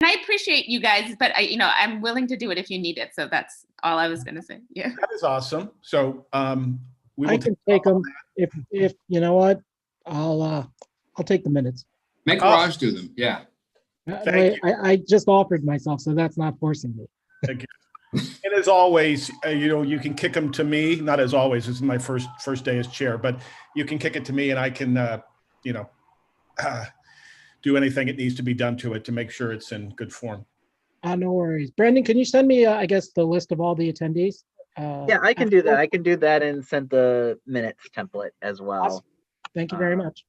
And I appreciate you guys, but I'm willing to do it if you need it. So that's all I was going to say. Yeah. That is awesome. So we will I can take them if you know what, I'll take the minutes. Make Raj do them. Yeah. Thank you. I just offered myself, so that's not forcing me. Thank you. And as always, you can kick them to me. Not as always. This is my first day as chair, but you can kick it to me, and I can, do anything it needs to be done to it to make sure it's in good form. No worries. Brendan, can you send me, I guess, the list of all the attendees? Yeah, I can do that. I can do that and send the minutes template as well. Awesome. Thank you very much.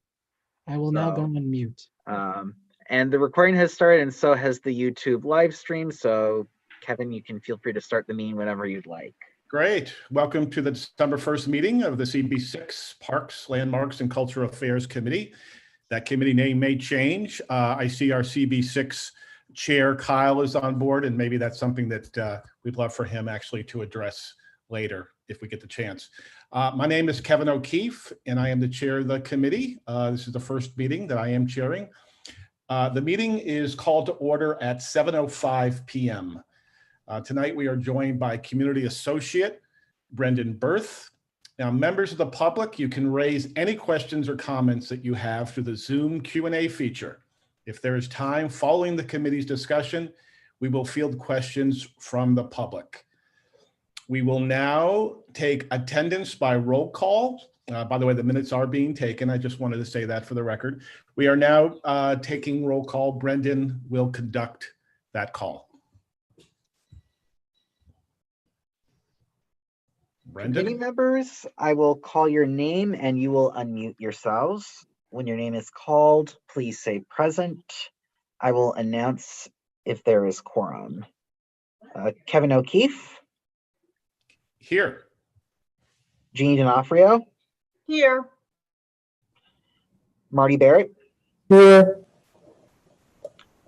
I will now go on mute. And the recording has started, and so has the YouTube live stream. So, Kevin, you can feel free to start the meeting whenever you'd like. Great. Welcome to the December 1st meeting of the CB6 Parks, Landmarks, and Cultural Affairs Committee. That committee name may change. I see our CB6 chair, Kyle, is on board, and maybe that's something that we'd love for him actually to address later if we get the chance. My name is Kevin O'Keefe, and I am the chair of the committee. This is the first meeting that I am chairing. The meeting is called to order at 7:05 p.m. Tonight, we are joined by Community Associate Brendan Berth. Now, members of the public, you can raise any questions or comments that you have through the Zoom Q&A feature. If there is time following the committee's discussion, we will field questions from the public. We will now take attendance by roll call. By the way, the minutes are being taken. I just wanted to say that for the record. We are now taking roll call. Brendan will conduct that call. Brendan? Committee members, I will call your name and you will unmute yourselves. When your name is called, please say present. I will announce if there is quorum. Kevin O'Keefe. Here. Jeannie D'Onofrio. Here. Marty Barrett. Here.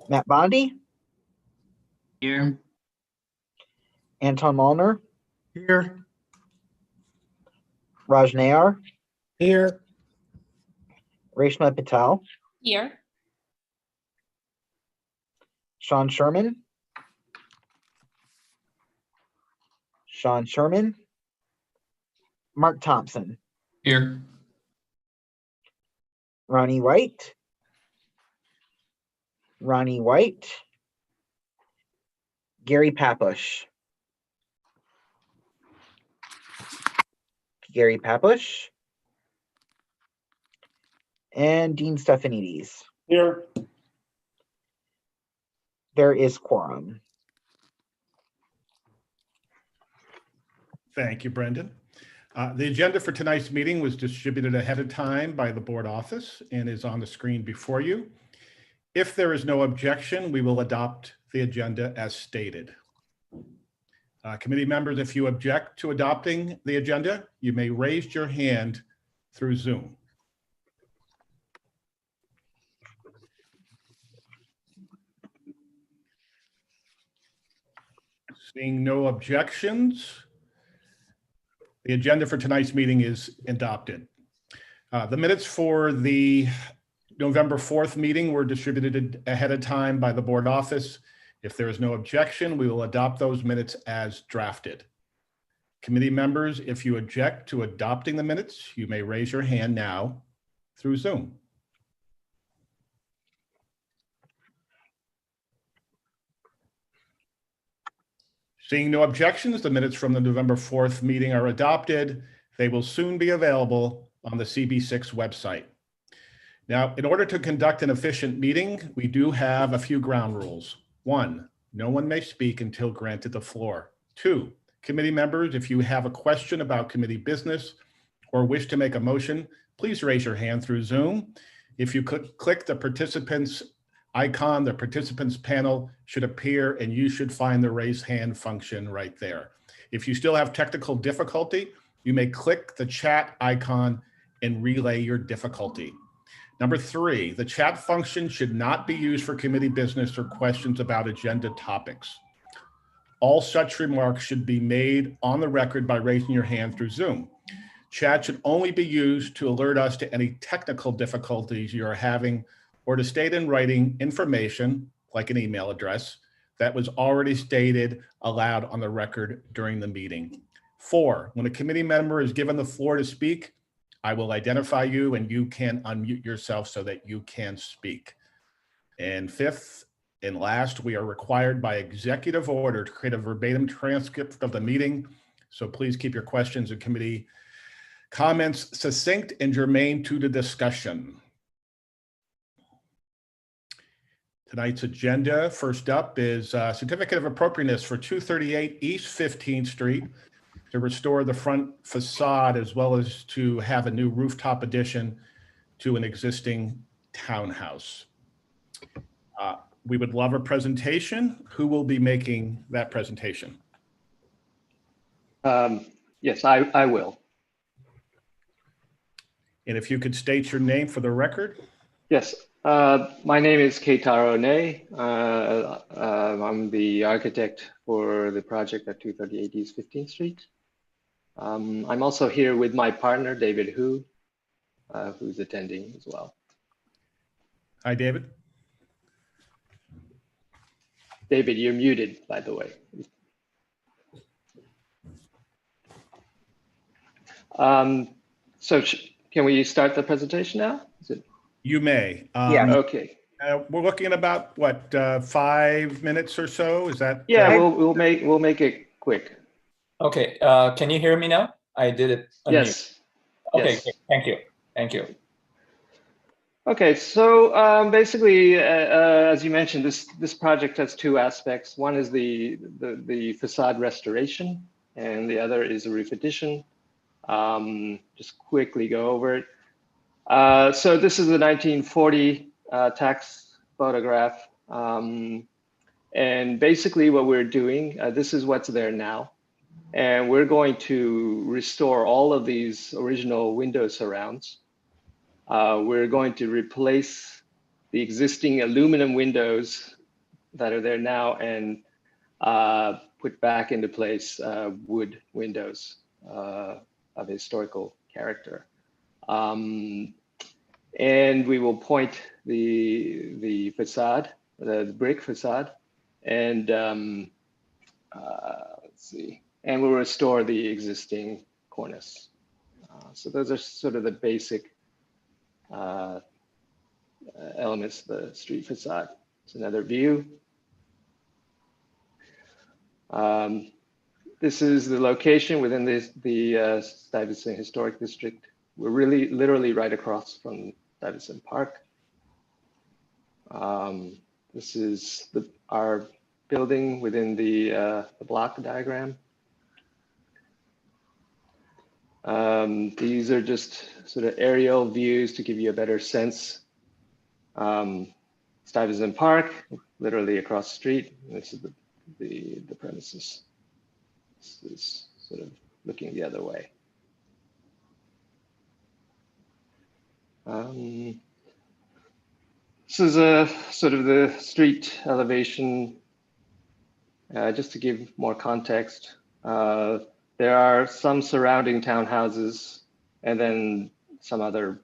Matt Bondi. Here. Anton Malner. Here. Raj Nayar. Here. Reshma Patel. Here. Sean Sherman. Sean Sherman. Mark Thompson. Here. Ronnie White. Ronnie White. Gary Papush. Gary Papush. And Dean Stephanides. Here. There is quorum. Thank you, Brendan. The agenda for tonight's meeting was distributed ahead of time by the board office and is on the screen before you. If there is no objection, we will adopt the agenda as stated. Committee members, if you object to adopting the agenda, you may raise your hand through Zoom. Seeing no objections, the agenda for tonight's meeting is adopted. The minutes for the November 4th meeting were distributed ahead of time by the board office. If there is no objection, we will adopt those minutes as drafted. Committee members, if you object to adopting the minutes, you may raise your hand now through Zoom. Seeing no objections, the minutes from the November 4th meeting are adopted. They will soon be available on the CB6 website. Now, in order to conduct an efficient meeting, we do have a few ground rules. 1, no one may speak until granted the floor. 2, committee members, if you have a question about committee business or wish to make a motion, please raise your hand through Zoom. If you click the participants icon, the participants panel should appear and you should find the raise hand function right there. If you still have technical difficulty, you may click the chat icon and relay your difficulty. Number 3, the chat function should not be used for committee business or questions about agenda topics. All such remarks should be made on the record by raising your hand through Zoom. Chat should only be used to alert us to any technical difficulties you are having or to state in writing information like an email address, that was already stated aloud on the record during the meeting. 4, when a committee member is given the floor to speak, I will identify you and you can unmute yourself so that you can speak. And 5th and last, we are required by executive order to create a verbatim transcript of the meeting. So please keep your questions and committee comments succinct and germane to the discussion. Tonight's agenda, first up is certificate of appropriateness for 238 East 15th Street to restore the front facade as well as to have a new rooftop addition to an existing townhouse. We would love a presentation. Who will be making that presentation? Yes, I will. And if you could state your name for the record. Yes, my name is Keitaro Ne. I'm the architect for the project at 238 East 15th Street. I'm also here with my partner, David Hu, who's attending as well. Hi, David. David, you're muted, by the way. So can we start the presentation now? Is it? You may. Yeah. Okay. We're looking at about what 5 minutes or so. Is that? Yeah, we'll make it quick. Okay. Can you hear me now? I did it. Unmute. Yes. Okay. Yes. Great. Thank you. Thank you. Okay, so basically, as you mentioned, this project has two aspects. One is the facade restoration, and the other is a roof addition. Just quickly go over it. So this is a 1940 tax photograph, and basically what we're doing, this is what's there now, and we're going to restore all of these original window surrounds. We're going to replace the existing aluminum windows that are there now and put back into place wood windows of historical character. And we will point the facade, the brick facade, and let's see, and we'll restore the existing cornice. So those are sort of the basic elements of the street facade. It's another view. This is the location within the Stuyvesant Historic District. We're really literally right across from Stuyvesant Park. This is our building within the block diagram. These are just sort of aerial views to give you a better sense. Stuyvesant Park, literally across the street. This is the premises. This is sort of looking the other way. This is a sort of the street elevation. Just to give more context, there are some surrounding townhouses and then some other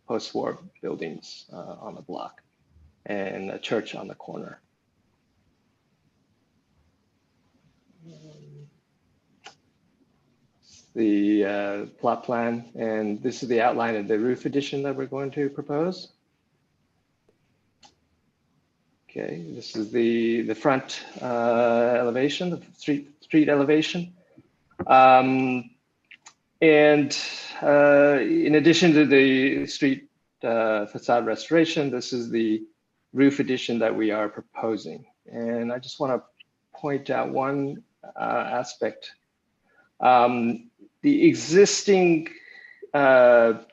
post-war buildings on the block and a church on the corner. The plot plan, and this is the outline of the roof addition that we're going to propose. Okay, this is the front elevation, the street elevation. And in addition to the street facade restoration, this is the roof addition that we are proposing. And I just want to point out one aspect. The existing windows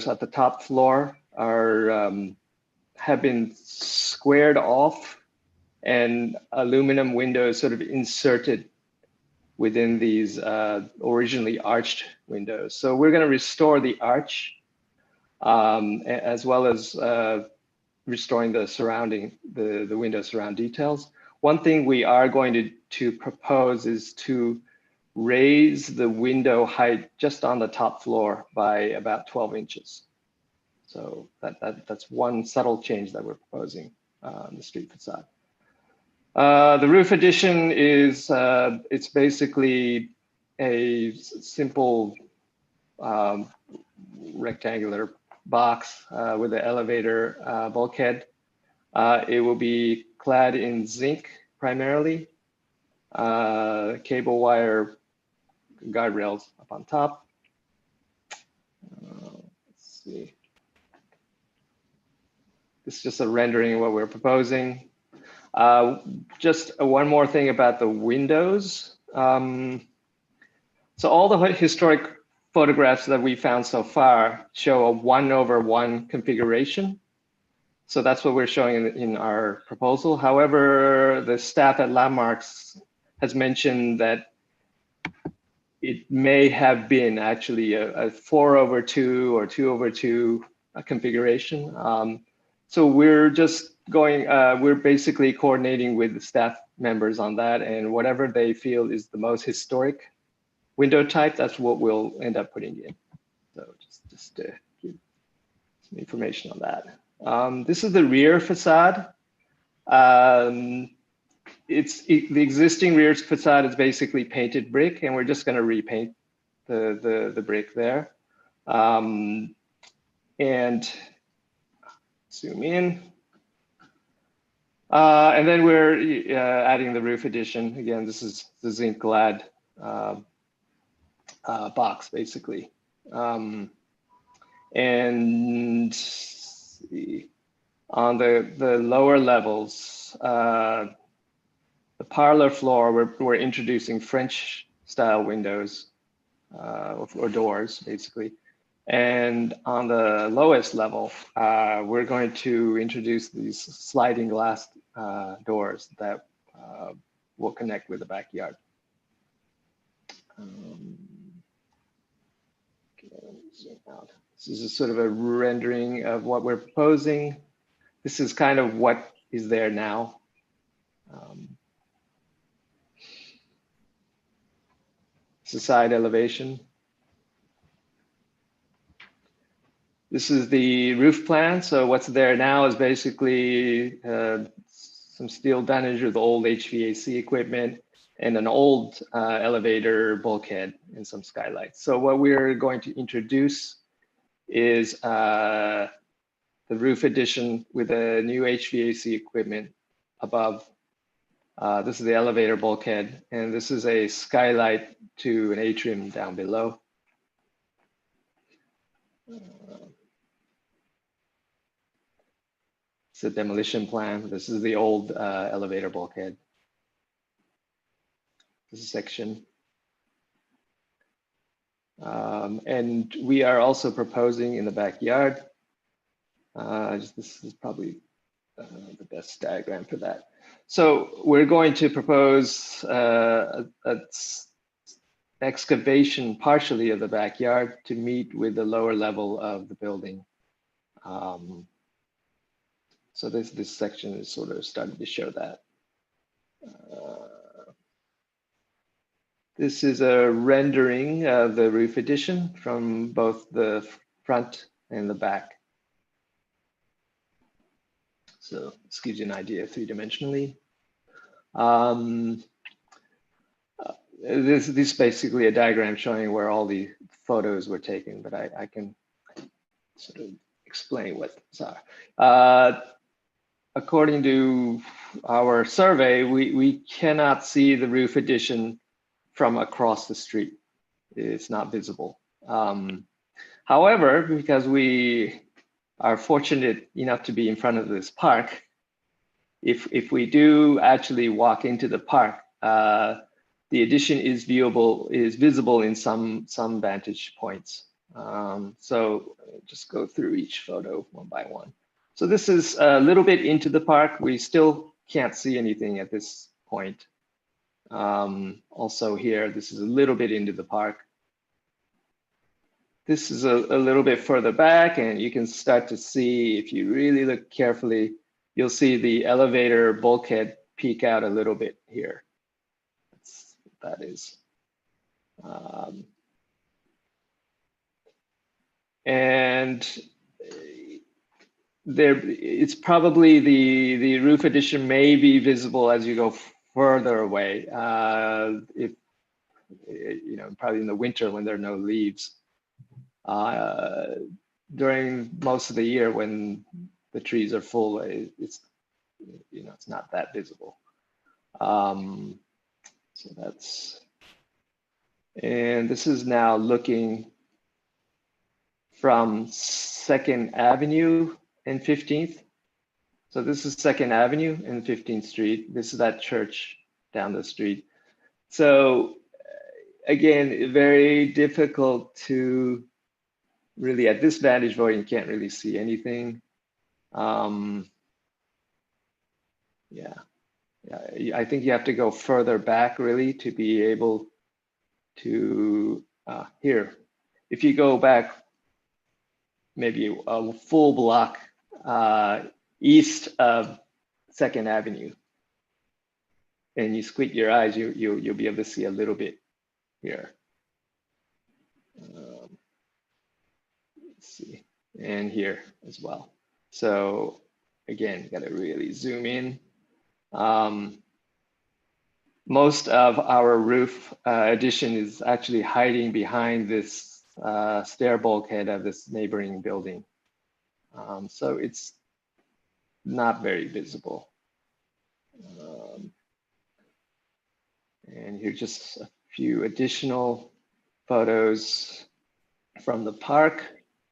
at the top floor are have been squared off and aluminum windows sort of inserted within these originally arched windows. So we're going to restore the arch as well as restoring the surrounding, the window surround details. One thing we are going to propose is to raise the window height just on the top floor by about 12 inches. So that's one subtle change that we're proposing on the street facade. The roof addition is, it's basically a simple rectangular box with an elevator bulkhead. It will be clad in zinc primarily, cable wire guardrails up on top. Let's see. This is just a rendering of what we're proposing. Just one more thing about the windows. So all the historic photographs that we found so far show a 1/1 configuration. So that's what we're showing in our proposal. However, the staff at Landmarks has mentioned that it may have been actually a 4/2 or 2/2 configuration. So we're just going, we're basically coordinating with the staff members on that, and whatever they feel is the most historic window type, that's what we'll end up putting in. So just to give some information on that. This is the rear facade. The existing rear facade is basically painted brick, and we're just going to repaint the brick there. And zoom in. And then we're adding the roof addition. Again, this is the zinc clad box, basically. And see, on the lower levels, the parlor floor, we're introducing French style windows or doors, basically. And on the lowest level, we're going to introduce these sliding glass doors that will connect with the backyard. Okay, let me zoom out. This is sort of a rendering of what we're proposing. This is kind of what is there now. It's a side elevation. This is the roof plan. So what's there now is basically some steel dunnage with old HVAC equipment and an old elevator bulkhead and some skylights. So what we're going to introduce is the roof addition with a new HVAC equipment above. This is the elevator bulkhead, and this is a skylight to an atrium down below. It's a demolition plan. This is the old elevator bulkhead. This is section. And we are also proposing in the backyard. This is probably the best diagram for that. So we're going to propose a excavation partially of the backyard to meet with the lower level of the building. So this section is sort of starting to show that. This is a rendering of the roof addition from both the front and the back. So this gives you an idea three-dimensionally. This is basically a diagram showing where all the photos were taken, but I can sort of explain what these are. According to our survey, we cannot see the roof addition from across the street. It's not visible. However, because we are fortunate enough to be in front of this park, if we do actually walk into the park, the addition is visible in some vantage points. So just go through each photo one by one. So this is a little bit into the park. We still can't see anything at this point. Also here, this is a little bit into the park. This is a little bit further back, and you can start to see, if you really look carefully, you'll see the elevator bulkhead peek out a little bit here. That's what that is. And it's probably the roof addition may be visible as you go further away. If probably in the winter when there are no leaves. During most of the year when the trees are full, it's not that visible. So that's, and this is now looking from 2nd Avenue and 15th. So this is 2nd Avenue and 15th Street. This is that church down the street. So again, very difficult to really, at this vantage point, you can't really see anything. Yeah, I think you have to go further back really to be able to, here, if you go back maybe a full block east of 2nd Avenue, and you squint your eyes, you'll be able to see a little bit here. Let's see, and here as well. So again, got to really zoom in. Most of our roof addition is actually hiding behind this stair bulkhead of this neighboring building. So it's not very visible. And here's just a few additional photos from the park.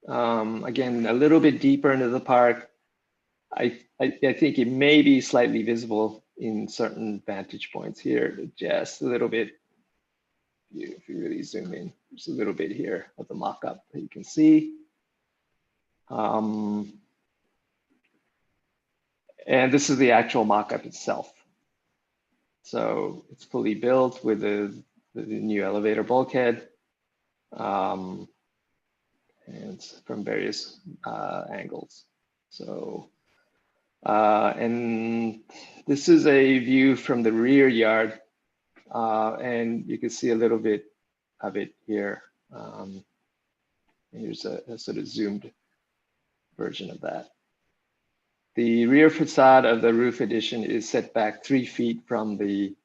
Again, a little bit deeper into the park. I think it may be slightly visible in certain vantage points here, just a little bit. If you really zoom in, just a little bit here of the mock-up that you can see. And this is the actual mock-up itself. So it's fully built with the new elevator bulkhead, and it's from various angles. So, and this is a view from the rear yard, and you can see a little bit of it here. Here's a sort of zoomed version of that. The rear facade of the roof addition is set back 3 feet from the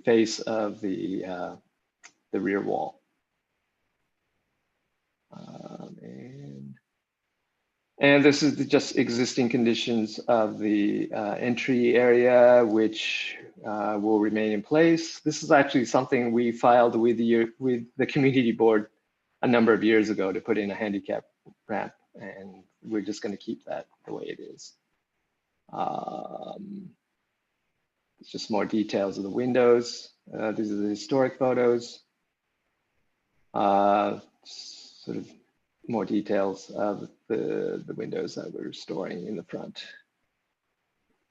face of the rear wall. And this is just existing conditions of the entry area, which will remain in place. This is actually something we filed with the community board a number of years ago to put in a handicap ramp, and we're just going to keep that the way it is. It's just more details of the windows. These are the historic photos. Sort of more details of the windows that we're storing in the front.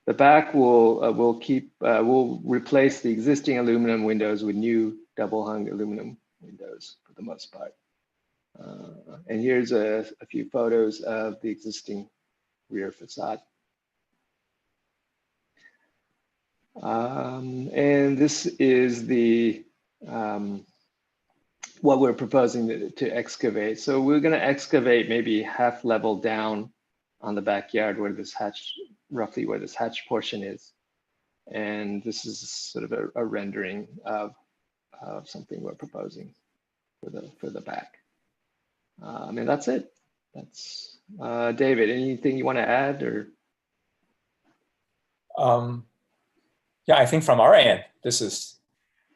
The back will replace the existing aluminum windows with new double hung aluminum windows for the most part. And here's a few photos of the existing rear facade. And this is the what we're proposing to excavate. So we're going to excavate maybe half level down on the backyard where this hatch, roughly where this hatch portion is. And this is sort of a rendering of something we're proposing for the back. And that's it. That's David, anything you want to add or? Yeah, I think from our end, this is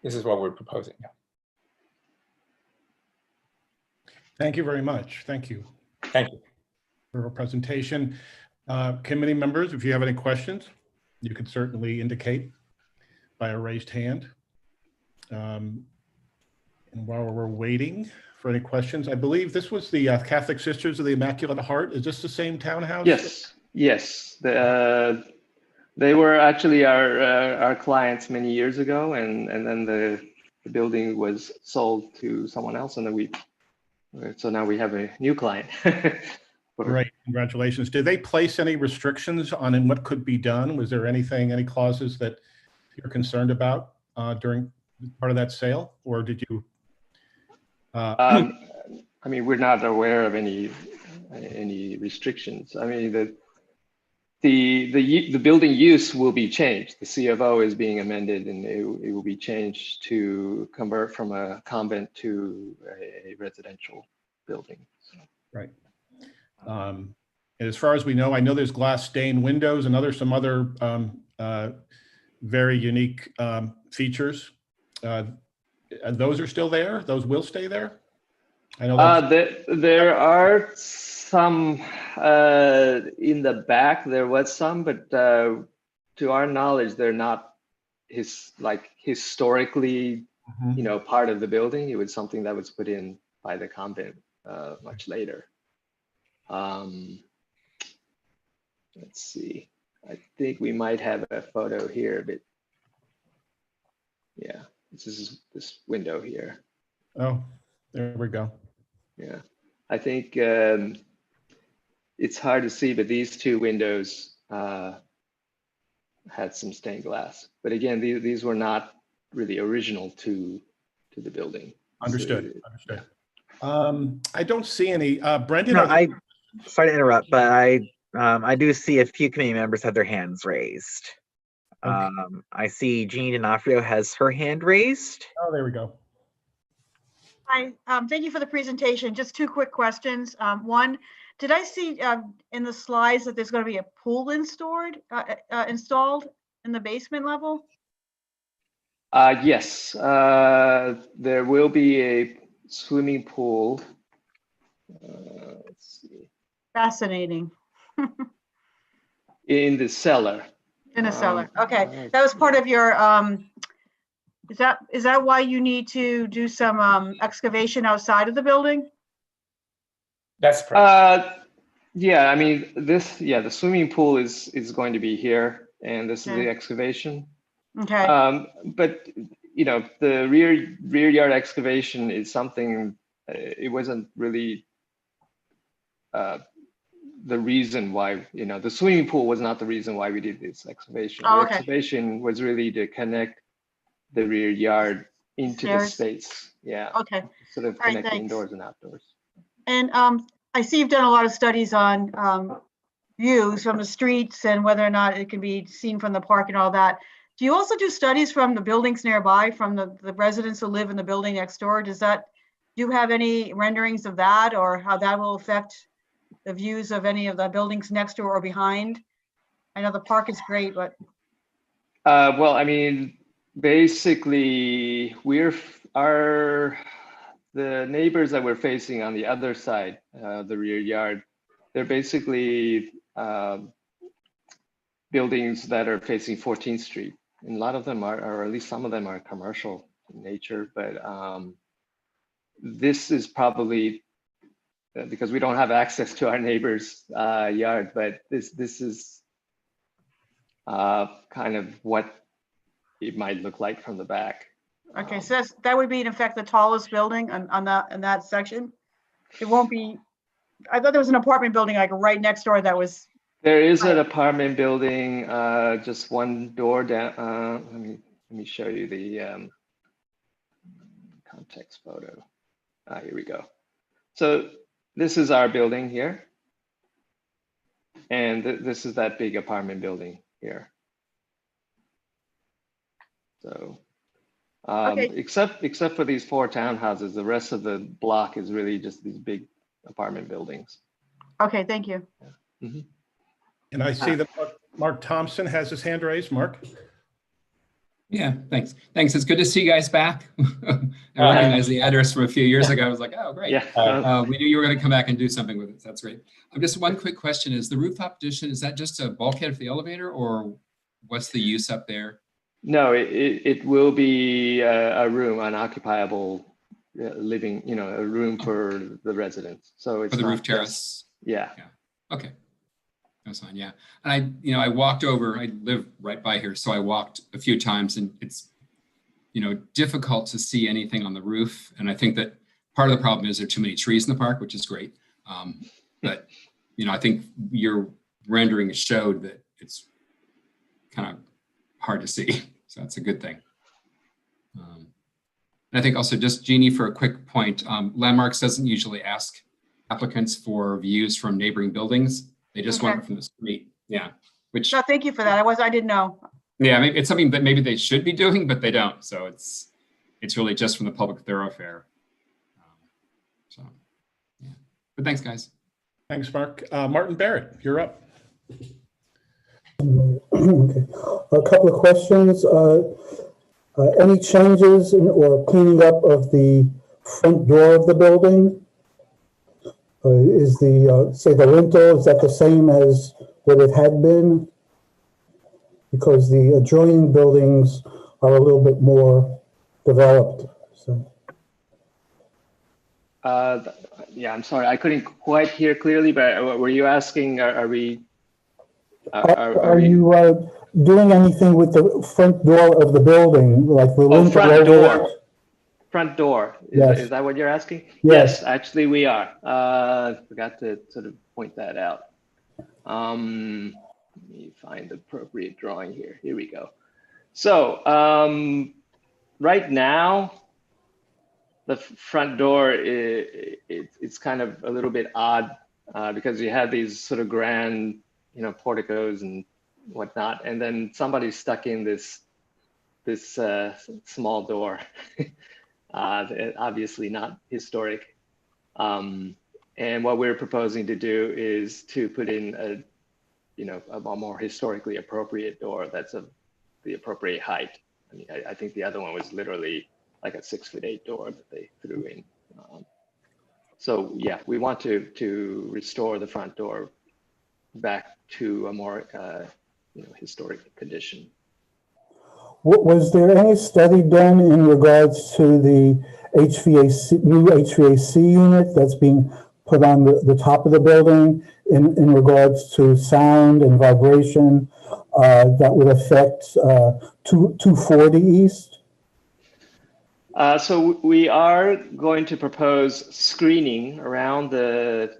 what we're proposing. Yeah. Thank you very much. Thank you Thank you. for your presentation. Committee members, if you have any questions, you can certainly indicate by a raised hand. And while we're waiting for any questions, I believe this was the Catholic Sisters of the Immaculate Heart. Is this the same townhouse? Yes, yes. They were actually our clients many years ago, and then the building was sold to someone else, and then so now we have a new client. Great, congratulations. Did they place any restrictions on what could be done? Was there any clauses that you're concerned about during part of that sale, or did you? I mean, we're not aware of any any restrictions. I mean, the building use will be changed. The CFO is being amended, and it will be changed to convert from a convent to a residential building. So. Right. And as far as we know, I know there's glass stained windows and some other very unique features. Those are still there? Those will stay there? I know there are some in the back. There was some, but to our knowledge, they're not historically, part of the building. It was something that was put in by the convent much later. Let's see. I think we might have a photo here, but yeah, this is this window here. Oh, there we go. Yeah, I think it's hard to see, but these two windows had some stained glass. But again, these were not really original to the building. Understood. So, Understood. I don't see any. Brendan? No, sorry to interrupt, but I do see a few committee members have their hands raised. Okay. I see Jean D'Onofrio has her hand raised. Oh, there we go. Hi, thank you for the presentation. Just two quick questions. One, did I see in the slides that there's going to be a pool installed in the basement level? Yes, there will be a swimming pool. Let's see. Fascinating. In the cellar. In a cellar. Okay, that was part of your. Is that why you need to do some excavation outside of the building? That's correct. Yeah, I mean the swimming pool is going to be here, and this is the excavation. Okay. But the rear yard excavation is something. It wasn't really the reason why, the swimming pool was not the reason why we did this excavation. Oh, the okay. excavation was really to connect the rear yard into the space. Yeah. Okay. Sort of All right, connect thanks. indoors and outdoors. And I see you've done a lot of studies on views from the streets and whether or not it can be seen from the park and all that. Do you also do studies from the buildings nearby, from the residents who live in the building next door? Do you have any renderings of that, or how that will affect the views of any of the buildings next door or behind? I know the park is great, but. Well, I mean, basically, the neighbors that we're facing on the other side, the rear yard, they're basically buildings that are facing 14th Street. And a lot of them are, or at least some of them are commercial in nature, but this is probably because we don't have access to our neighbor's yard, but this is kind of what it might look like from the back. Okay, so that would be in effect the tallest building on that section. It won't be. I thought there was an apartment building like right next door that was. There is an apartment building, just one door down. Let me show you the context photo. Here we go. So this is our building here, and this is that big apartment building here. So, Okay. except for these 4 townhouses, the rest of the block is really just these big apartment buildings. Okay, thank you. Yeah. Mm-hmm. And I see that Mark Thompson has his hand raised. Mark? Yeah, thanks. It's good to see you guys back. I recognize the address from a few years ago. I was like, oh, great. Yeah. We knew you were going to come back and do something with it. That's great. Just one quick question. Is the rooftop addition, is that just a bulkhead for the elevator, or what's the use up there? No, it will be a room, an occupiable living, a room for the residents. So it's For the not roof terrace? Yeah. Okay. That's fine. Yeah. And I walked over, I live right by here. So I walked a few times, and it's, difficult to see anything on the roof. And I think that part of the problem is there are too many trees in the park, which is great. But, I think your rendering showed that it's kind of hard to see. So that's a good thing. And I think also just Jeannie, for a quick point, Landmarks doesn't usually ask applicants for views from neighboring buildings. They just want Okay. it from the street. Yeah, which, No, thank you for that. I didn't know. yeah, maybe it's something that maybe they should be doing, but they don't. So it's really just from the public thoroughfare. So, yeah. But thanks, guys. Thanks, Mark. Martin Barrett, you're up. Okay. A couple of questions. Any changes or cleaning up of the front door of the building? Is the, say, the lintel, is that the same as what it had been? Because the adjoining buildings are a little bit more developed, so. Yeah, I'm sorry, I couldn't quite hear clearly, but were you asking, are we? Are you doing anything with the front door of the building, like the lintel? Front door. Front door. Yes. Is that what you're asking? Yes. Actually, we are. Forgot to sort of point that out. Let me find the appropriate drawing here. Here we go. So right now, the front door, it's kind of a little bit odd because you have these sort of grand, porticos and whatnot, and then somebody stuck in this small door. Obviously not historic. And what we're proposing to do is to put in a more historically appropriate door that's of the appropriate height. I mean, I think the other one was literally like a 6'8" door that they threw in. So yeah, we want to restore the front door back to a more historic condition. Was there any study done in regards to the new HVAC unit that's being put on the top of the building in regards to sound and vibration that would affect 240 East? So we are going to propose screening around the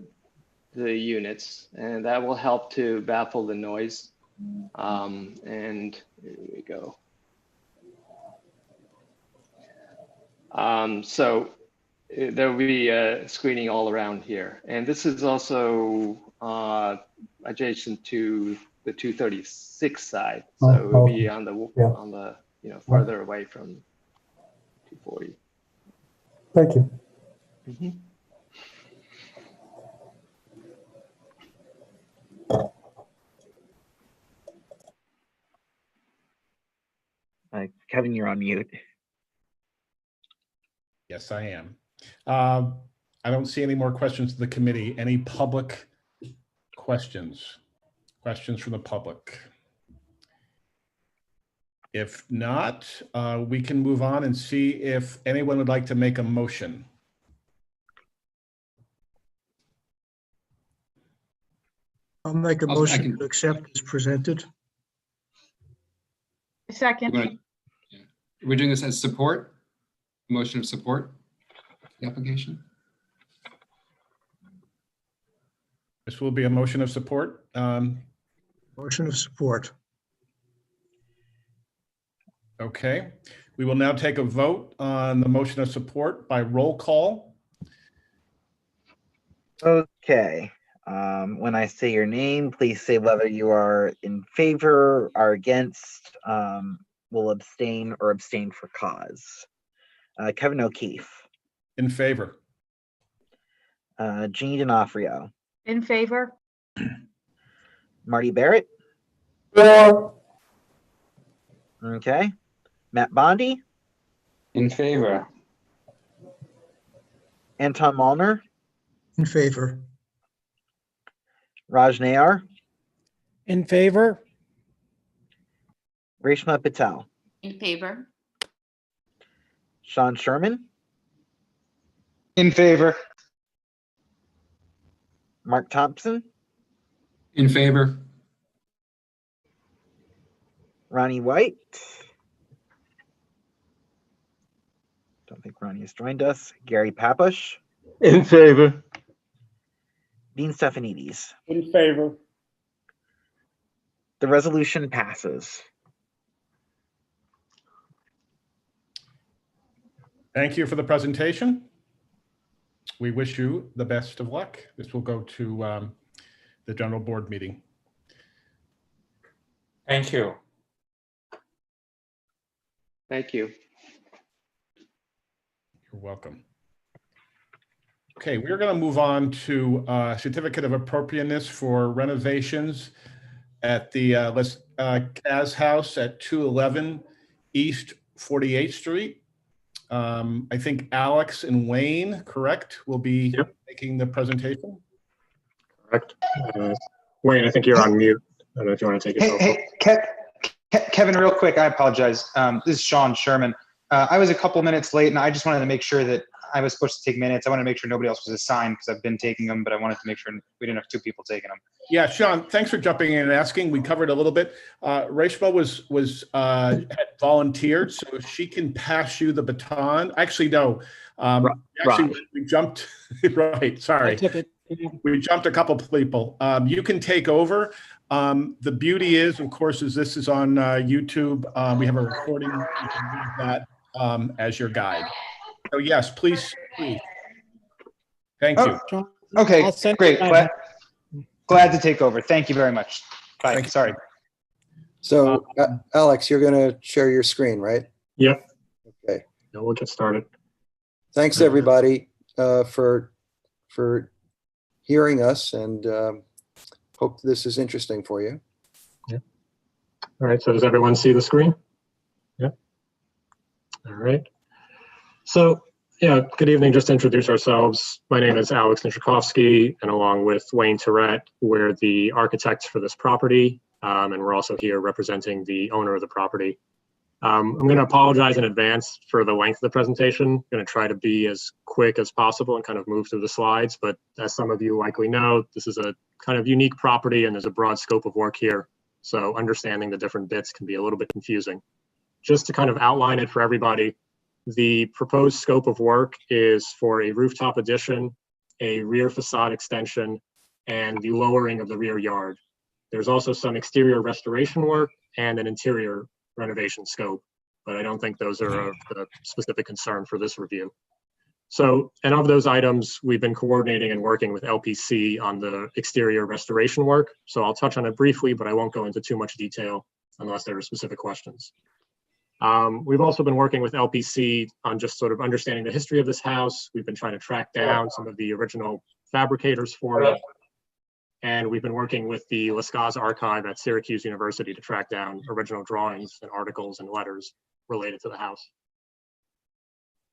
units, and that will help to baffle the noise. And here we go. So there will be screening all around here. And this is also adjacent to the 236 side. So it will be on the farther away from 240. Thank you. Mm-hmm. Kevin, you're on mute. Yes, I am. I don't see any more questions to the committee. Any public questions? Questions from the public? If not, we can move on and see if anyone would like to make a motion. I'll make a motion to accept as presented. Second. We're doing this as support, motion of support, the application. This will be a motion of support. Motion of support. Okay, we will now take a vote on the motion of support by roll call. Okay. When I say your name, please say whether you are in favor, are against, will abstain, or abstain for cause. Kevin O'Keefe. In favor. Jean D'Onofrio. In favor. Marty Barrett. For. Okay. Matt Bondi. In favor. Anton Malner. In favor. Raj Nayar. In favor. Reshma Patel. In favor. Sean Sherman. In favor. Mark Thompson. In favor. Ronnie White. Don't think Ronnie has joined us. Gary Papush. In favor. Dean Stephanides. In favor. The resolution passes. Thank you for the presentation. we wish you the best of luck. This will go to the general board meeting. Thank you. Thank you. You're welcome. Okay, we're going to move on to certificate of appropriateness for renovations at the Kaz House at 211 East 48th Street. I think Alex and Wayne, correct, will be making the presentation. Correct. Wayne, I think you're on mute. I don't know if you want to take it. Hey, Kevin, real quick, I apologize. This is Sean Sherman. I was a couple minutes late, and I just wanted to make sure that I was supposed to take minutes. I wanted to make sure nobody else was assigned because I've been taking them, but I wanted to make sure we didn't have two people taking them. Yeah, Sean, thanks for jumping in and asking. We covered a little bit. Reshma had volunteered, so she can pass you the baton. Actually, no. We jumped. Right, sorry. I took it. We jumped a couple people. You can take over. The beauty is, of course, is this is on YouTube. We have a recording. You can use that as your guide. So yes, please. Thank you. Okay, great. Glad to take over. Thank you very much. Bye. Sorry. So, Alex, you're going to share your screen, right? Yep. Okay. Yeah, we'll get started. Thanks, everybody, for hearing us, and hope this is interesting for you. Yeah. All right. So does everyone see the screen? Yeah. All right. So, yeah, good evening. Just to introduce ourselves, my name is Alex Nitrikovsky, and along with Wayne Tourette, we're the architects for this property, and we're also here representing the owner of the property. I'm going to apologize in advance for the length of the presentation. I'm going to try to be as quick as possible and kind of move through the slides, but as some of you likely know, this is a kind of unique property and there's a broad scope of work here, so understanding the different bits can be a little bit confusing. Just to kind of outline it for everybody, the proposed scope of work is for a rooftop addition, a rear facade extension, and the lowering of the rear yard. There's also some exterior restoration work and an interior renovation scope, but I don't think those are of the specific concern for this review. So, and of those items, we've been coordinating and working with LPC on the exterior restoration work. So I'll touch on it briefly, but I won't go into too much detail unless there are specific questions. We've also been working with LPC on just sort of understanding the history of this house. We've been trying to track down some of the original fabricators for it. And we've been working with the Lascaz archive at Syracuse University to track down original drawings and articles and letters related to the house.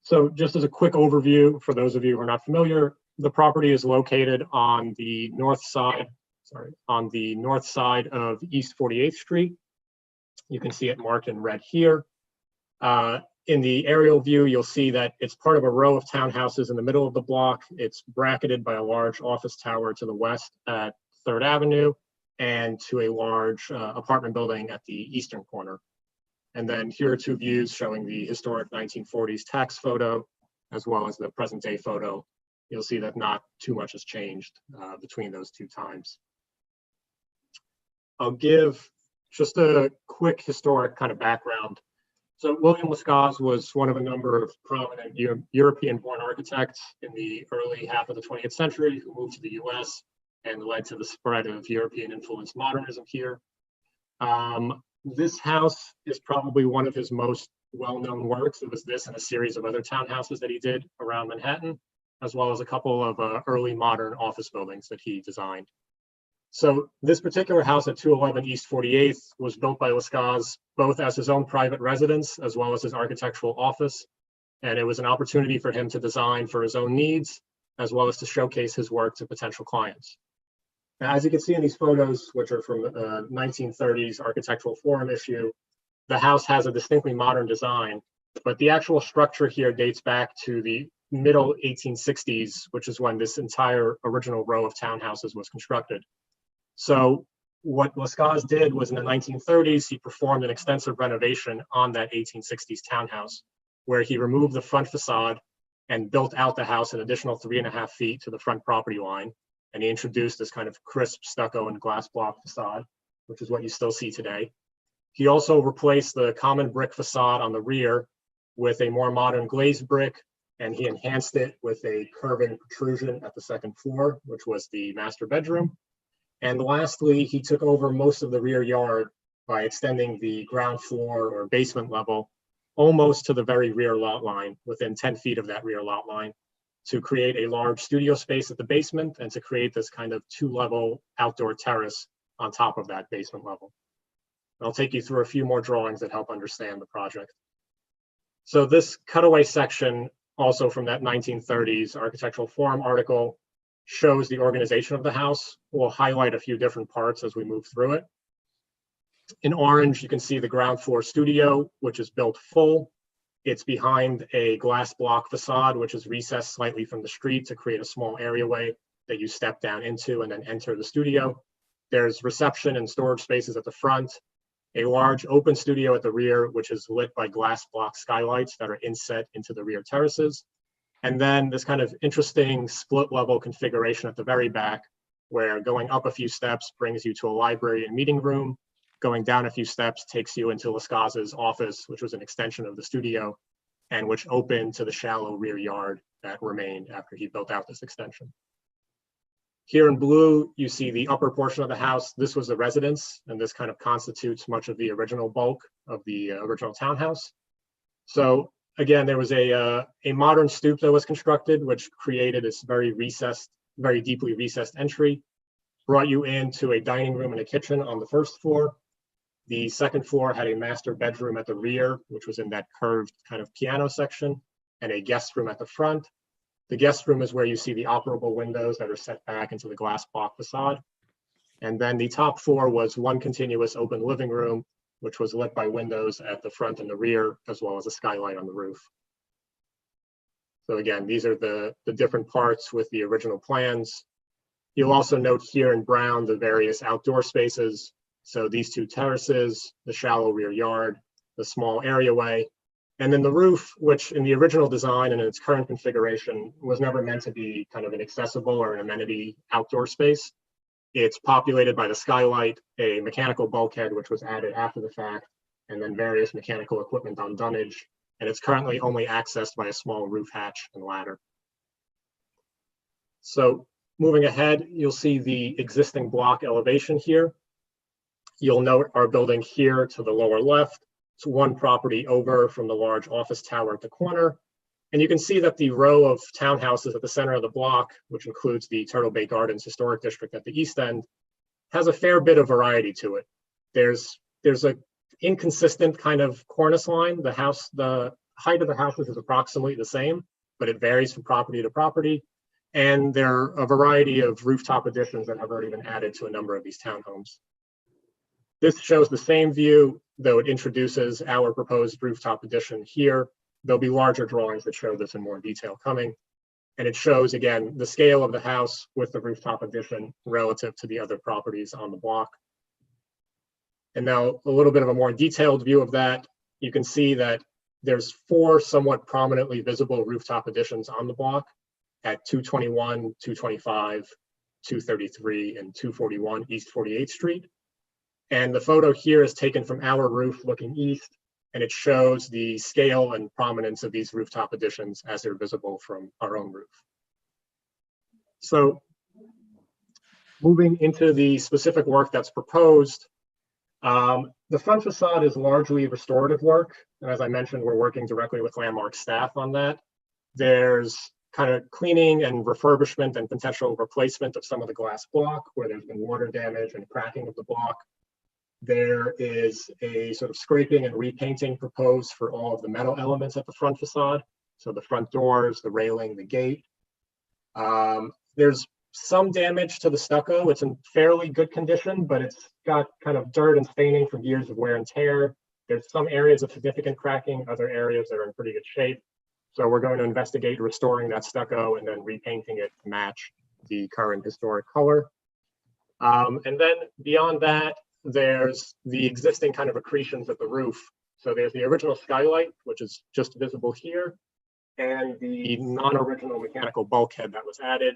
So just as a quick overview, for those of you who are not familiar, the property is located on the north side, on the north side of East 48th Street. You can see it marked in red here. In the aerial view, you'll see that it's part of a row of townhouses in the middle of the block. It's bracketed by a large office tower to the west at 3rd Avenue and to a large apartment building at the eastern corner. And then here are two views showing the historic 1940s tax photo, as well as the present day photo. You'll see that not too much has changed between those two times. I'll give just a quick historic kind of background. So William Lascaz was one of a number of prominent European-born architects in the early half of the 20th century who moved to the US and led to the spread of European-influenced modernism here. This house is probably one of his most well-known works. It was this and a series of other townhouses that he did around Manhattan, as well as a couple of early modern office buildings that he designed. So this particular house at 211 East 48th was built by Lascaz both as his own private residence as well as his architectural office. And it was an opportunity for him to design for his own needs, as well as to showcase his work to potential clients. Now, as you can see in these photos, which are from the 1930s Architectural Forum issue, the house has a distinctly modern design, but the actual structure here dates back to the middle 1860s, which is when this entire original row of townhouses was constructed. So what Lascaz did was in the 1930s, he performed an extensive renovation on that 1860s townhouse, where he removed the front facade and built out the house an additional 3.5 feet to the front property line. And he introduced this kind of crisp stucco and glass block facade, which is what you still see today. He also replaced the common brick facade on the rear with a more modern glazed brick and he enhanced it with a curving protrusion at the second floor, which was the master bedroom. And lastly, he took over most of the rear yard by extending the ground floor or basement level almost to the very rear lot line, within 10 feet of that rear lot line, to create a large studio space at the basement and to create this kind of 2-level outdoor terrace on top of that basement level. I'll take you through a few more drawings that help understand the project. So this cutaway section, also from that 1930s Architectural Forum article, shows the organization of the house. We'll highlight a few different parts as we move through it. In orange, you can see the ground floor studio, which is built full. It's behind a glass block facade, which is recessed slightly from the street to create a small areaway that you step down into and then enter the studio. There's reception and storage spaces at the front, a large open studio at the rear, which is lit by glass block skylights that are inset into the rear terraces. And then this kind of interesting split level configuration at the very back, where going up a few steps brings you to a library and meeting room. Going down a few steps takes you into Lascaz's office, which was an extension of the studio and which opened to the shallow rear yard that remained after he built out this extension. Here in blue, you see the upper portion of the house. This was the residence, and this kind of constitutes much of the original bulk of the original townhouse. So again, there was a modern stoop that was constructed, which created this very deeply recessed entry, brought you into a dining room and a kitchen on the first floor. The second floor had a master bedroom at the rear, which was in that curved kind of piano section, and a guest room at the front. The guest room is where you see the operable windows that are set back into the glass block facade. And then the top floor was one continuous open living room, which was lit by windows at the front and the rear, as well as a skylight on the roof. So again, these are the different parts with the original plans. You'll also note here in brown the various outdoor spaces. So these two terraces, the shallow rear yard, the small areaway, and then the roof, which in the original design and in its current configuration was never meant to be kind of an accessible or an amenity outdoor space. It's populated by the skylight, a mechanical bulkhead, which was added after the fact, and then various mechanical equipment on dunnage. And it's currently only accessed by a small roof hatch and ladder. So moving ahead, you'll see the existing block elevation here. You'll note our building here to the lower left. It's one property over from the large office tower at the corner. And you can see that the row of townhouses at the center of the block, which includes the Turtle Bay Gardens Historic District at the east end, has a fair bit of variety to it. There's an inconsistent kind of cornice line. The height of the houses is approximately the same, but it varies from property to property. And there are a variety of rooftop additions that have already been added to a number of these townhomes. This shows the same view, though it introduces our proposed rooftop addition here. There'll be larger drawings that show this in more detail coming. And it shows, again, the scale of the house with the rooftop addition relative to the other properties on the block. And now a little bit of a more detailed view of that. You can see that there's 4 somewhat prominently visible rooftop additions on the block at 221, 225, 233, and 241 East 48th Street. And the photo here is taken from our roof looking east, and it shows the scale and prominence of these rooftop additions as they're visible from our own roof. So moving into the specific work that's proposed, the front facade is largely restorative work. And as I mentioned, we're working directly with Landmark staff on that. There's kind of cleaning and refurbishment and potential replacement of some of the glass block where there's been water damage and cracking of the block. There is a sort of scraping and repainting proposed for all of the metal elements at the front facade. So the front doors, the railing, the gate. There's some damage to the stucco. It's in fairly good condition, but it's got kind of dirt and staining from years of wear and tear. There's some areas of significant cracking, other areas that are in pretty good shape. So we're going to investigate restoring that stucco and then repainting it to match the current historic color. And then beyond that, there's the existing kind of accretions at the roof. So there's the original skylight, which is just visible here, and the non-original mechanical bulkhead that was added.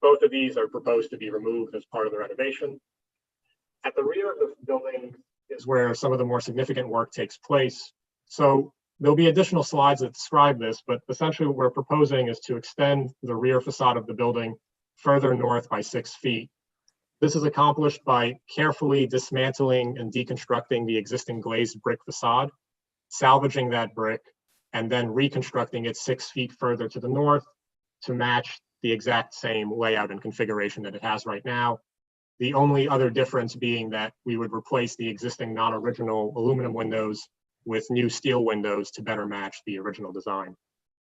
Both of these are proposed to be removed as part of the renovation. At the rear of the building is where some of the more significant work takes place. So There'll be additional slides that describe this, but essentially what we're proposing is to extend the rear facade of the building further north by 6 feet. This is accomplished by carefully dismantling and deconstructing the existing glazed brick facade, salvaging that brick, and then reconstructing it 6 feet further to the north to match the exact same layout and configuration that it has right now. The only other difference being that we would replace the existing non-original aluminum windows with new steel windows to better match the original design.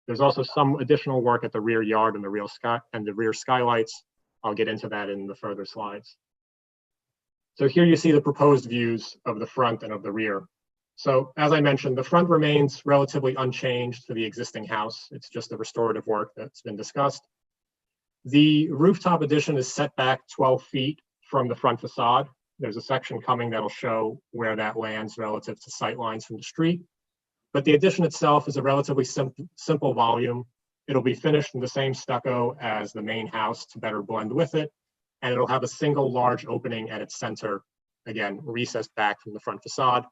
There's also some additional work at the rear yard and the rear skylights. I'll get into that in the further slides. So here you see the proposed views of the front and of the rear. So as I mentioned, the front remains relatively unchanged for the existing house. It's just the restorative work that's been discussed. The rooftop addition is set back 12 feet from the front facade. There's a section coming that'll show where that lands relative to sight lines from the street. But the addition itself is a relatively simple volume. It'll be finished in the same stucco as the main house to better blend with it. And it'll have a single large opening at its center, again, recessed back from the front facade.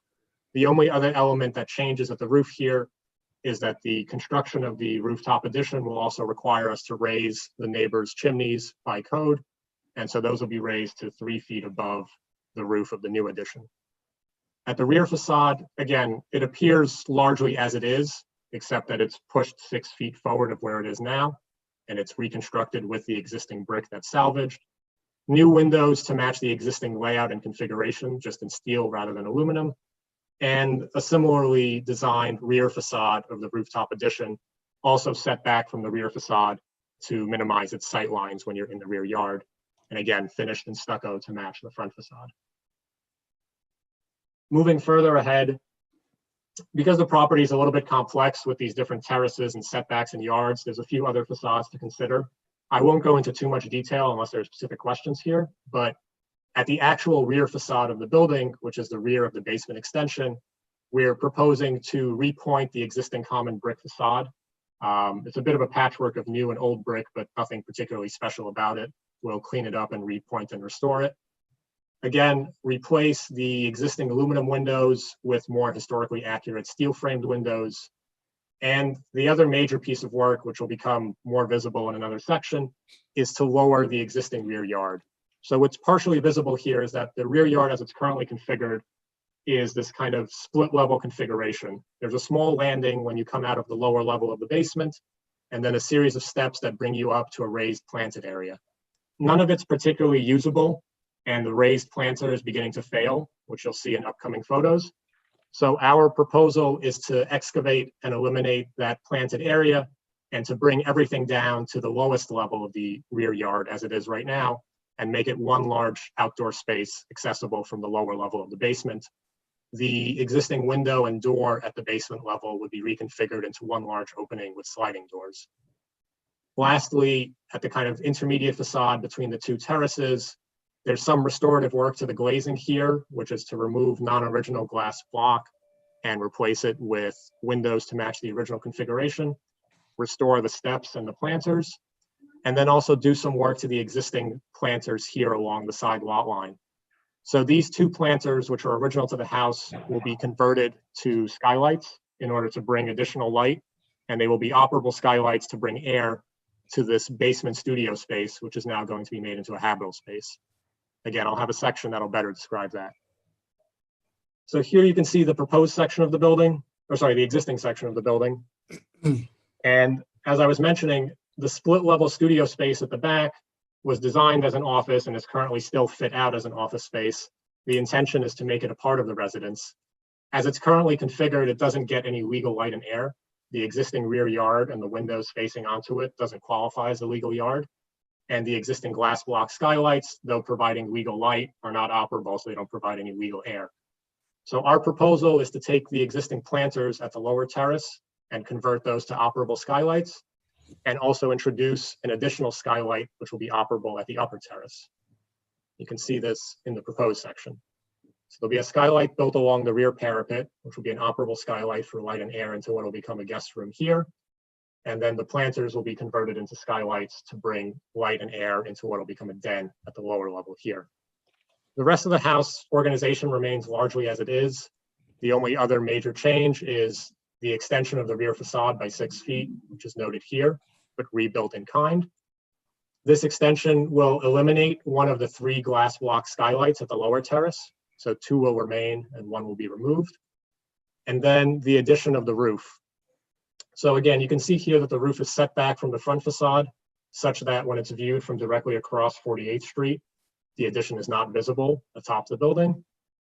The only other element that changes at the roof here is that the construction of the rooftop addition will also require us to raise the neighbor's chimneys by code. And so those will be raised to 3 feet above the roof of the new addition. At the rear facade, again, it appears largely as it is, except that it's pushed 6 feet forward of where it is now, and it's reconstructed with the existing brick that's salvaged. New windows to match the existing layout and configuration, just in steel rather than aluminum, and a similarly designed rear facade of the rooftop addition, also set back from the rear facade to minimize its sight lines when you're in the rear yard, and again, finished in stucco to match the front facade. Moving further ahead, because the property is a little bit complex with these different terraces and setbacks and yards, there's a few other facades to consider. I won't go into too much detail unless there's specific questions here, but at the actual rear facade of the building, which is the rear of the basement extension, we're proposing to repoint the existing common brick facade. It's a bit of a patchwork of new and old brick, but nothing particularly special about it. We'll clean it up and repoint and restore it. Again, replace the existing aluminum windows with more historically accurate steel framed windows. And the other major piece of work, which will become more visible in another section, is to lower the existing rear yard. So what's partially visible here is that the rear yard as it's currently configured is this kind of split level configuration. There's a small landing when you come out of the lower level of the basement, and then a series of steps that bring you up to a raised planted area. None of it's particularly usable, and the raised planter is beginning to fail, which you'll see in upcoming photos. So our proposal is to excavate and eliminate that planted area and to bring everything down to the lowest level of the rear yard as it is right now, and make it one large outdoor space accessible from the lower level of the basement. The existing window and door at the basement level would be reconfigured into one large opening with sliding doors. Lastly, at the kind of intermediate facade between the two terraces, there's some restorative work to the glazing here, which is to remove non-original glass block and replace it with windows to match the original configuration, restore the steps and the planters, and then also do some work to the existing planters here along the side lot line. So these two planters, which are original to the house, will be converted to skylights in order to bring additional light, and they will be operable skylights to bring air to this basement studio space, which is now going to be made into a habitable space. Again, I'll have a section that'll better describe that. So here you can see the proposed section of the building, or sorry, the existing section of the building. And as I was mentioning, the split level studio space at the back was designed as an office and is currently still fit out as an office space. The intention is to make it a part of the residence. As it's currently configured, it doesn't get any legal light and air. The existing rear yard and the windows facing onto it doesn't qualify as a legal yard. And the existing glass block skylights, though providing legal light, are not operable, so they don't provide any legal air. So our proposal is to take the existing planters at the lower terrace and convert those to operable skylights, and also introduce an additional skylight, which will be operable at the upper terrace. You can see this in the proposed section. So there'll be a skylight built along the rear parapet, which will be an operable skylight for light and air into what will become a guest room here. And then the planters will be converted into skylights to bring light and air into what will become a den at the lower level here. The rest of the house organization remains largely as it is. The only other major change is the extension of the rear facade by 6 feet, which is noted here, but rebuilt in kind. This extension will eliminate one of the 3 glass block skylights at the lower terrace. So 2 will remain and 1 will be removed. And then the addition of the roof. So again, you can see here that the roof is set back from the front facade such that when it's viewed from directly across 48th Street, the addition is not visible atop the building.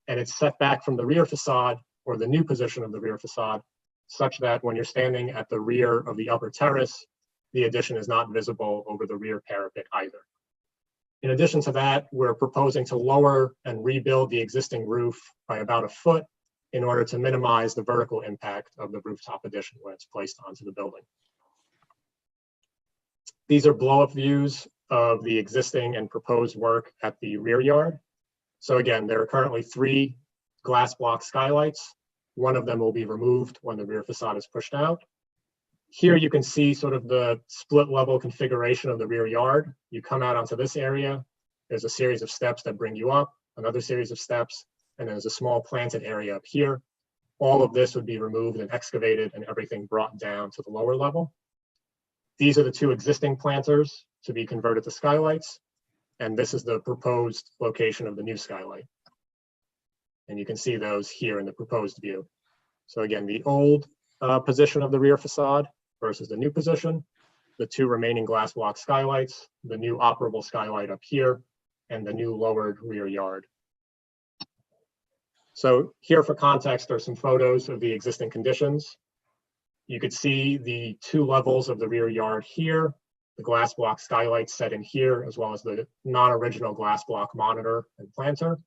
And it's set back from the rear facade, or the new position of the rear facade, such that when you're standing at the rear of the upper terrace, the addition is not visible over the rear parapet either. In addition to that, we're proposing to lower and rebuild the existing roof by about 1 foot in order to minimize the vertical impact of the rooftop addition when it's placed onto the building. These are blow-up views of the existing and proposed work at the rear yard. So again, there are currently 3 glass block skylights. 1 of them will be removed when the rear facade is pushed out. Here you can see sort of the split level configuration of the rear yard. You come out onto this area. There's a series of steps that bring you up, another series of steps, and there's a small planted area up here. All of this would be removed and excavated and everything brought down to the lower level. These are the 2 existing planters to be converted to skylights. And this is the proposed location of the new skylight. And you can see those here in the proposed view. So again, the old position of the rear facade versus the new position, the 2 remaining glass block skylights, the new operable skylight up here, and the new lowered rear yard. So here for context are some photos of the existing conditions. You could see the 2 levels of the rear yard here, the glass block skylight set in here, as well as the non-original glass block monitor and planter.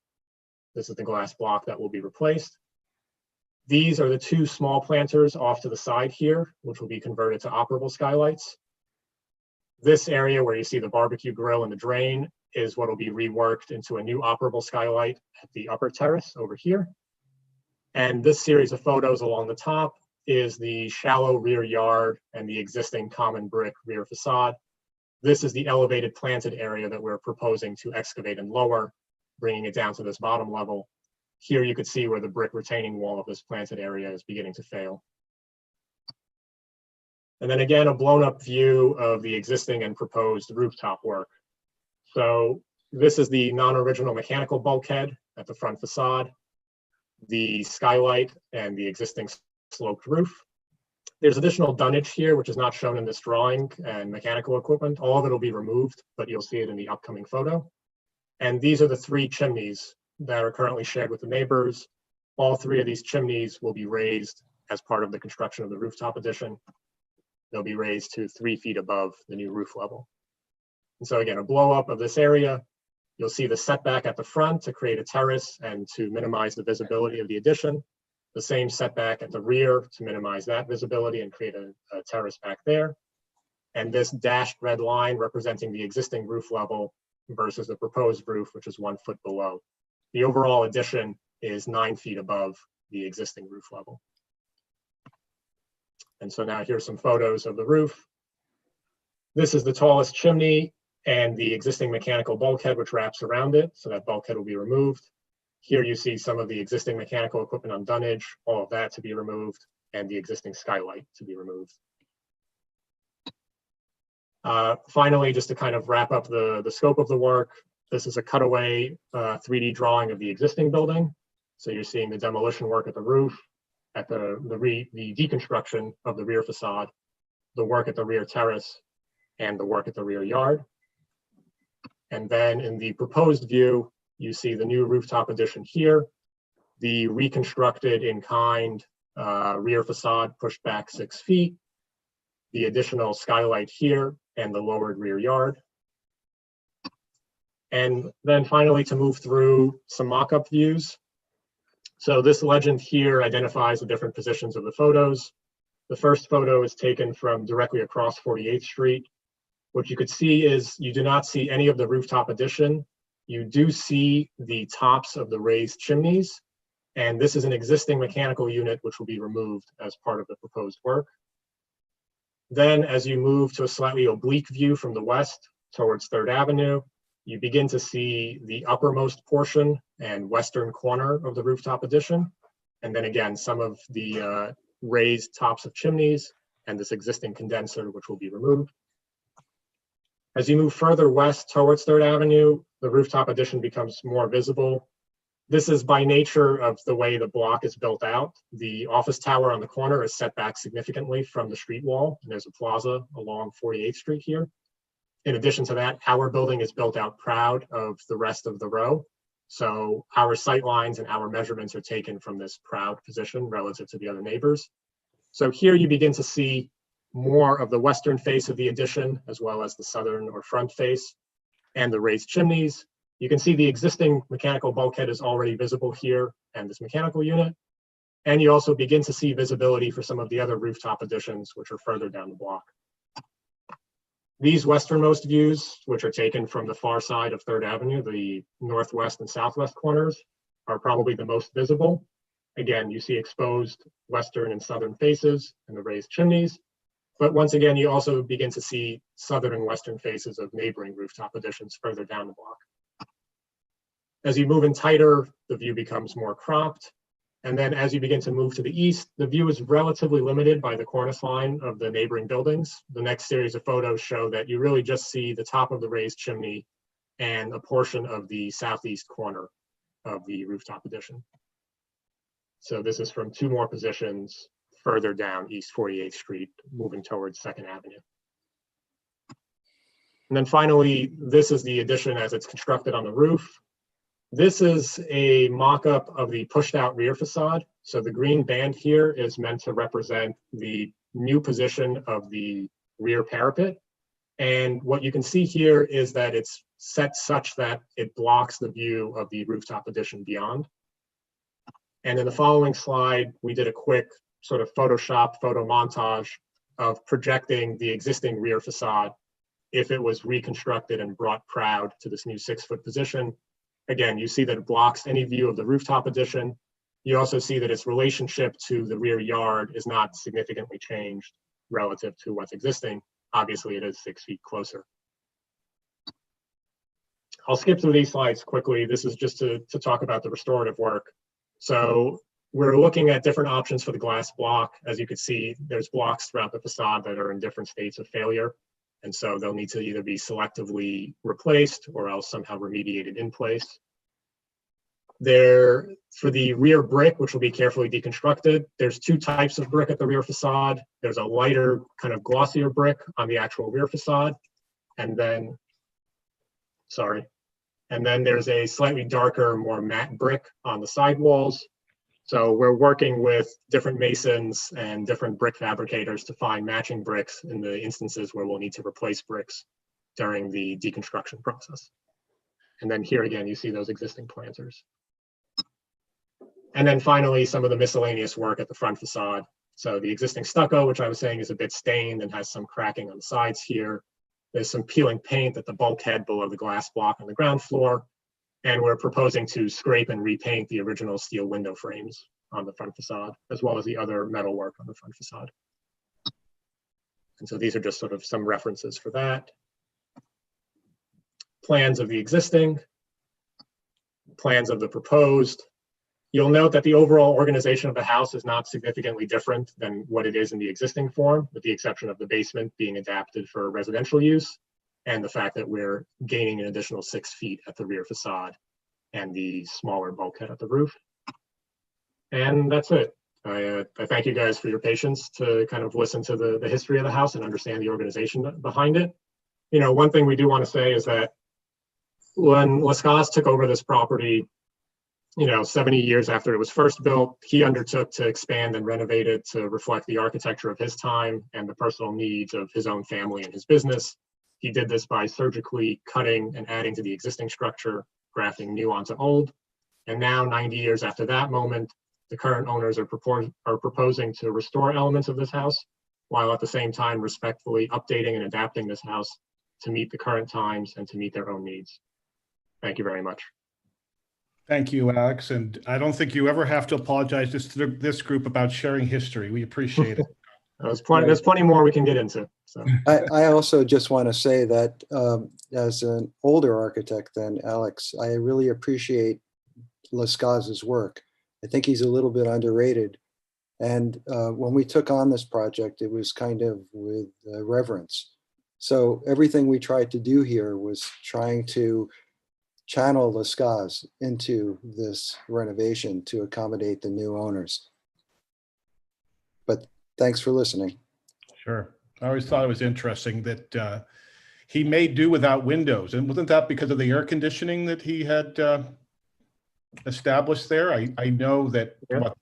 This is the glass block that will be replaced. These are the 2 small planters off to the side here, which will be converted to operable skylights. This area where you see the barbecue grill and the drain is what will be reworked into a new operable skylight at the upper terrace over here. And this series of photos along the top is the shallow rear yard and the existing common brick rear facade. This is the elevated planted area that we're proposing to excavate and lower, bringing it down to this bottom level. Here you could see where the brick retaining wall of this planted area is beginning to fail. And then again, a blown up view of the existing and proposed rooftop work. So this is the non-original mechanical bulkhead at the front facade, the skylight, and the existing sloped roof. There's additional dunnage here, which is not shown in this drawing, and mechanical equipment. All of it will be removed, but you'll see it in the upcoming photo. And these are the 3 chimneys that are currently shared with the neighbors. All 3 of these chimneys will be raised as part of the construction of the rooftop addition. They'll be raised to 3 feet above the new roof level. And so again, a blow up of this area, you'll see the setback at the front to create a terrace and to minimize the visibility of the addition. The same setback at the rear to minimize that visibility and create a terrace back there. And this dashed red line representing the existing roof level versus the proposed roof, which is 1 foot below. The overall addition is 9 feet above the existing roof level. And so now here's some photos of the roof. This is the tallest chimney and the existing mechanical bulkhead which wraps around it. So that bulkhead will be removed. Here you see some of the existing mechanical equipment on dunnage, all of that to be removed, and the existing skylight to be removed. Finally, just to kind of wrap up the scope of the work, this is a cutaway 3D drawing of the existing building. So you're seeing the demolition work at the roof, at the deconstruction of the rear facade, the work at the rear terrace, and the work at the rear yard. And then in the proposed view, you see the new rooftop addition here, the reconstructed in kind rear facade pushed back 6 feet, the additional skylight here, and the lowered rear yard. And then finally, to move through some mock-up views. So this legend here identifies the different positions of the photos. The first photo is taken from directly across 48th Street. What you could see is you do not see any of the rooftop addition. You do see the tops of the raised chimneys. And this is an existing mechanical unit which will be removed as part of the proposed work. Then as you move to a slightly oblique view from the west towards 3rd Avenue, you begin to see the uppermost portion and western corner of the rooftop addition. And then again, some of the raised tops of chimneys and this existing condenser, which will be removed. As you move further west towards 3rd Avenue, the rooftop addition becomes more visible. This is by nature of the way the block is built out. The office tower on the corner is set back significantly from the street wall, and there's a plaza along 48th Street here. In addition to that, our building is built out proud of the rest of the row. So our sight lines and our measurements are taken from this proud position relative to the other neighbors. So here you begin to see more of the western face of the addition, as well as the southern or front face and the raised chimneys. You can see the existing mechanical bulkhead is already visible here and this mechanical unit. And you also begin to see visibility for some of the other rooftop additions, which are further down the block. These westernmost views, which are taken from the far side of 3rd Avenue, the northwest and southwest corners, are probably the most visible. Again, you see exposed western and southern faces and the raised chimneys. But once again, you also begin to see southern and western faces of neighboring rooftop additions further down the block. As you move in tighter, the view becomes more cropped. And then as you begin to move to the east, the view is relatively limited by the cornice line of the neighboring buildings. The next series of photos show that you really just see the top of the raised chimney and a portion of the southeast corner of the rooftop addition. So this is from 2 more positions further down East 48th Street, moving towards 2nd Avenue. And then finally, this is the addition as it's constructed on the roof. This is a mock-up of the pushed out rear facade. So the green band here is meant to represent the new position of the rear parapet. And what you can see here is that it's set such that it blocks the view of the rooftop addition beyond. And in the following slide, we did a quick sort of Photoshop photo montage of projecting the existing rear facade if it was reconstructed and brought proud to this new 6-foot position. Again, you see that it blocks any view of the rooftop addition. You also see that its relationship to the rear yard is not significantly changed relative to what's existing. Obviously, it is 6 feet closer. I'll skip through these slides quickly. This is just to talk about the restorative work. So we're looking at different options for the glass block. As you can see, there's blocks throughout the facade that are in different states of failure. And so they'll need to either be selectively replaced or else somehow remediated in place. There, for the rear brick, which will be carefully deconstructed, there's 2 types of brick at the rear facade. There's a lighter, kind of glossier brick on the actual rear facade. And then, and then there's a slightly darker, more matte brick on the side walls. So we're working with different masons and different brick fabricators to find matching bricks in the instances where we'll need to replace bricks during the deconstruction process. And then here again, you see those existing planters. And then finally, some of the miscellaneous work at the front facade. So the existing stucco, which I was saying is a bit stained and has some cracking on the sides here. There's some peeling paint at the bulkhead below the glass block on the ground floor. And we're proposing to scrape and repaint the original steel window frames on the front facade, as well as the other metal work on the front facade. And so these are just sort of some references for that. Plans of the existing, plans of the proposed. You'll note that the overall organization of the house is not significantly different than what it is in the existing form, with the exception of the basement being adapted for residential use, and the fact that we're gaining an additional 6 feet at the rear facade and the smaller bulkhead at the roof. And that's it. I thank you guys for your patience to kind of listen to the history of the house and understand the organization behind it. You know, one thing we do want to say is that when Lascaz took over this property, 70 years after it was first built, he undertook to expand and renovate it to reflect the architecture of his time and the personal needs of his own family and his business. He did this by surgically cutting and adding to the existing structure, grafting new onto old. And now, 90 years after that moment, the current owners are proposing to restore elements of this house, while at the same time respectfully updating and adapting this house to meet the current times and to meet their own needs. Thank you very much. Thank you, Alex. And I don't think you ever have to apologize to this group about sharing history. We appreciate it. There's plenty more we can get into. So I also just want to say that as an older architect than Alex, I really appreciate Lascaz's work. I think he's a little bit underrated And when we took on this project, it was kind of with reverence. So everything we tried to do here was trying to channel the SCAs into this renovation to accommodate the new owners. But thanks for listening. Sure. I always thought it was interesting that he made do without windows. And wasn't that because of the air conditioning that he had established there? I know that what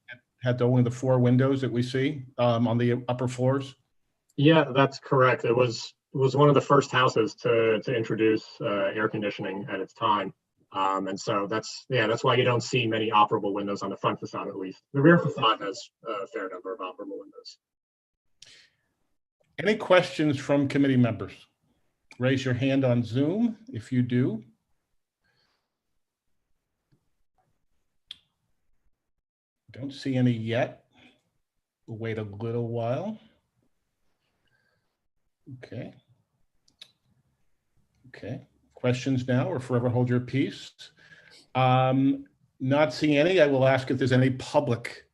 had only the 4 windows that we see on the upper floors. Yeah, that's correct. It was one of the first houses to introduce air conditioning at its time. And so that's why you don't see many operable windows on the front facade, at least. The rear facade has a fair number of operable windows. Any questions from committee members? Raise your hand on Zoom if you do. Don't see any yet. We'll wait a little while. Okay. Okay. Questions now or forever hold your peace? Not seeing any. I will ask if there's any public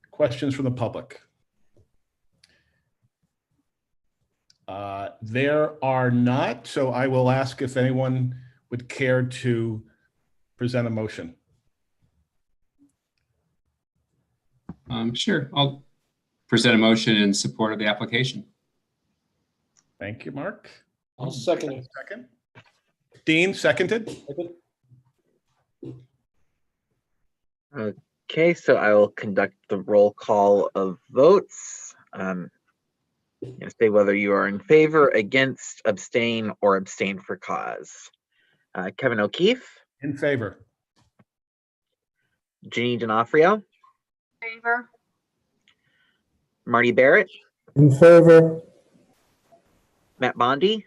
questions from the public. There are not, so I will ask if anyone would care to present a motion. Sure, I'll present a motion in support of the application. Thank you, Mark. I'll second it. Second. Dean, seconded. Okay, so I will conduct the roll call of votes. Say whether you are in favor, against, abstain, or abstain for cause. Kevin O'Keefe. In favor. Ginny D'Onofrio. Favor. Marty Barrett. In favor. Matt Bondi.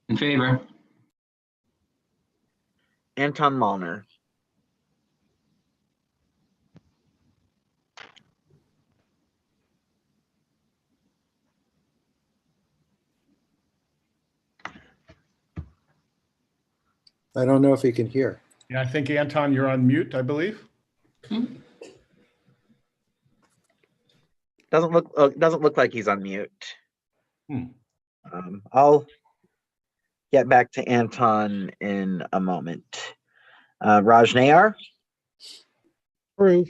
In favor. Anton Malner. I don't know if he can hear. Yeah, I think Anton, you're on mute, I believe. Doesn't look like he's on mute. Hmm. I'll get back to Anton in a moment. Raj Nayar. Approve.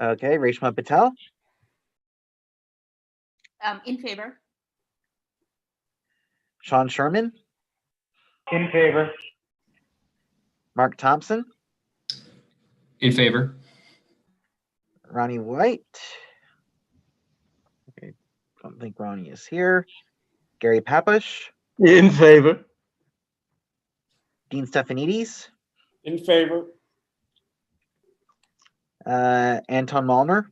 Okay, Reshma Patel. In favor. Sean Sherman. In favor. Mark Thompson. In favor. Ronnie White. Okay, don't think Ronnie is here. Gary Papush. In favor. Dean Stefanidis. In favor. Anton Malner.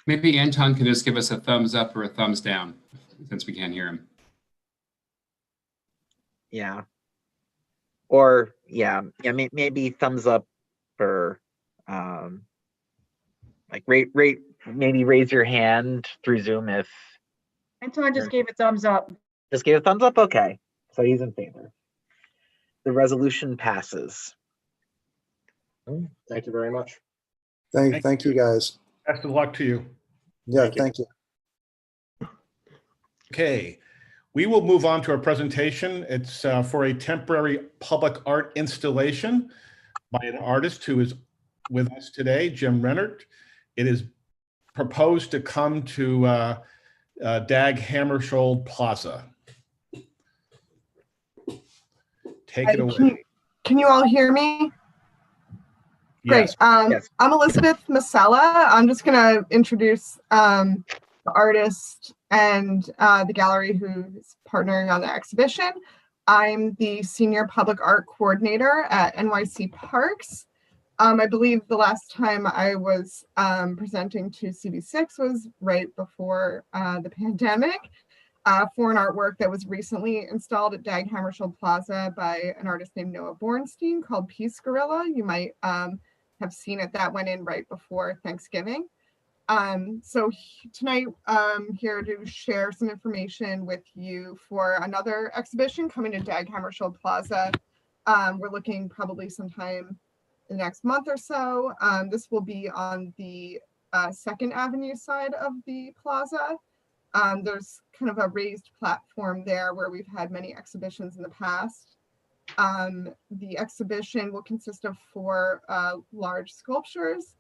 Maybe Anton could just give us a thumbs up or a thumbs down since we can't hear him. Yeah. Or maybe thumbs up or like maybe raise your hand through Zoom if Anton just gave a thumbs up. just gave a thumbs up. Okay, so he's in favor. The resolution passes. Thank you very much. Thank you, guys. Best of luck to you. Yeah, thank you. Okay, we will move on to our presentation. It's for a temporary public art installation by an artist who is with us today, Jim Rennert. It is proposed to come to Dag Hammarskjöld Plaza. Take it away. Can you all hear me? Great. Yes. Yes. I'm Elizabeth Masella. I'm just going to introduce the artist and the gallery who's partnering on the exhibition. I'm the Senior Public Art Coordinator at NYC Parks. I believe the last time I was presenting to CB6 was right before the pandemic for an artwork that was recently installed at Dag Hammarskjöld Plaza by an artist named Noah Bornstein called Peace Gorilla. You might have seen it. That went in right before Thanksgiving. Tonight, I'm here to share some information with you for another exhibition coming to Dag Hammarskjöld Plaza. We're looking probably sometime in the next month or so. This will be on the 2nd Avenue side of the plaza. There's kind of a raised platform there where we've had many exhibitions in the past. The exhibition will consist of 4 large sculptures.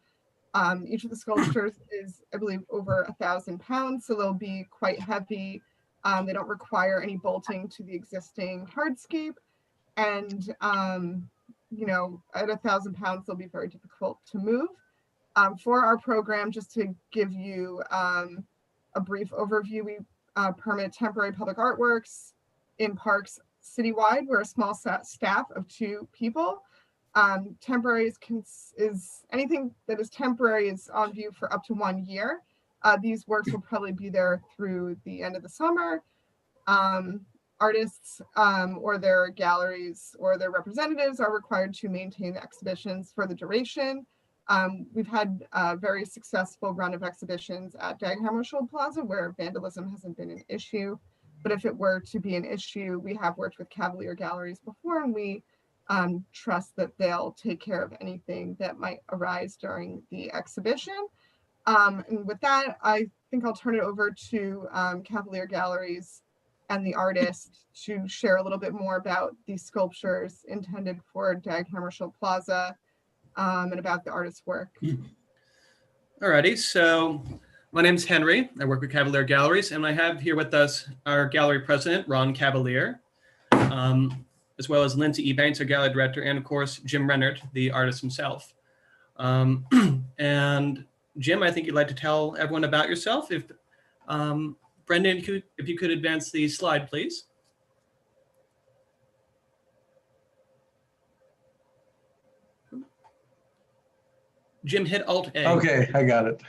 Each of the sculptures is, I believe, over 1,000 pounds, so they'll be quite heavy. They don't require any bolting to the existing hardscape. And, you know, at 1,000 pounds, they'll be very difficult to move. For our program, just to give you a brief overview, we permit temporary public artworks in parks citywide. We're a small staff of 2 people. Temporary is anything that is temporary is on view for up to 1 year. These works will probably be there through the end of the summer. Artists or their galleries or their representatives are required to maintain the exhibitions for the duration. We've had a very successful run of exhibitions at Dag Hammarskjöld Plaza where vandalism hasn't been an issue. But if it were to be an issue, we have worked with Cavalier Galleries before, and we trust that they'll take care of anything that might arise during the exhibition. And with that, I think I'll turn it over to Cavalier Galleries and the artist to share a little bit more about these sculptures intended for Dag Hammarskjöld Plaza and about the artist's work. Alrighty, so my name's Henry. I work with Cavalier Galleries, and I have here with us our gallery president, Ron Cavalier, as well as Lindsay Ebanks, our gallery director, and of course, Jim Rennert, the artist himself. And Jim, I think you'd like to tell everyone about yourself. If Brendan, if you could advance the slide, please. Jim, hit Alt-A. Okay, I got it.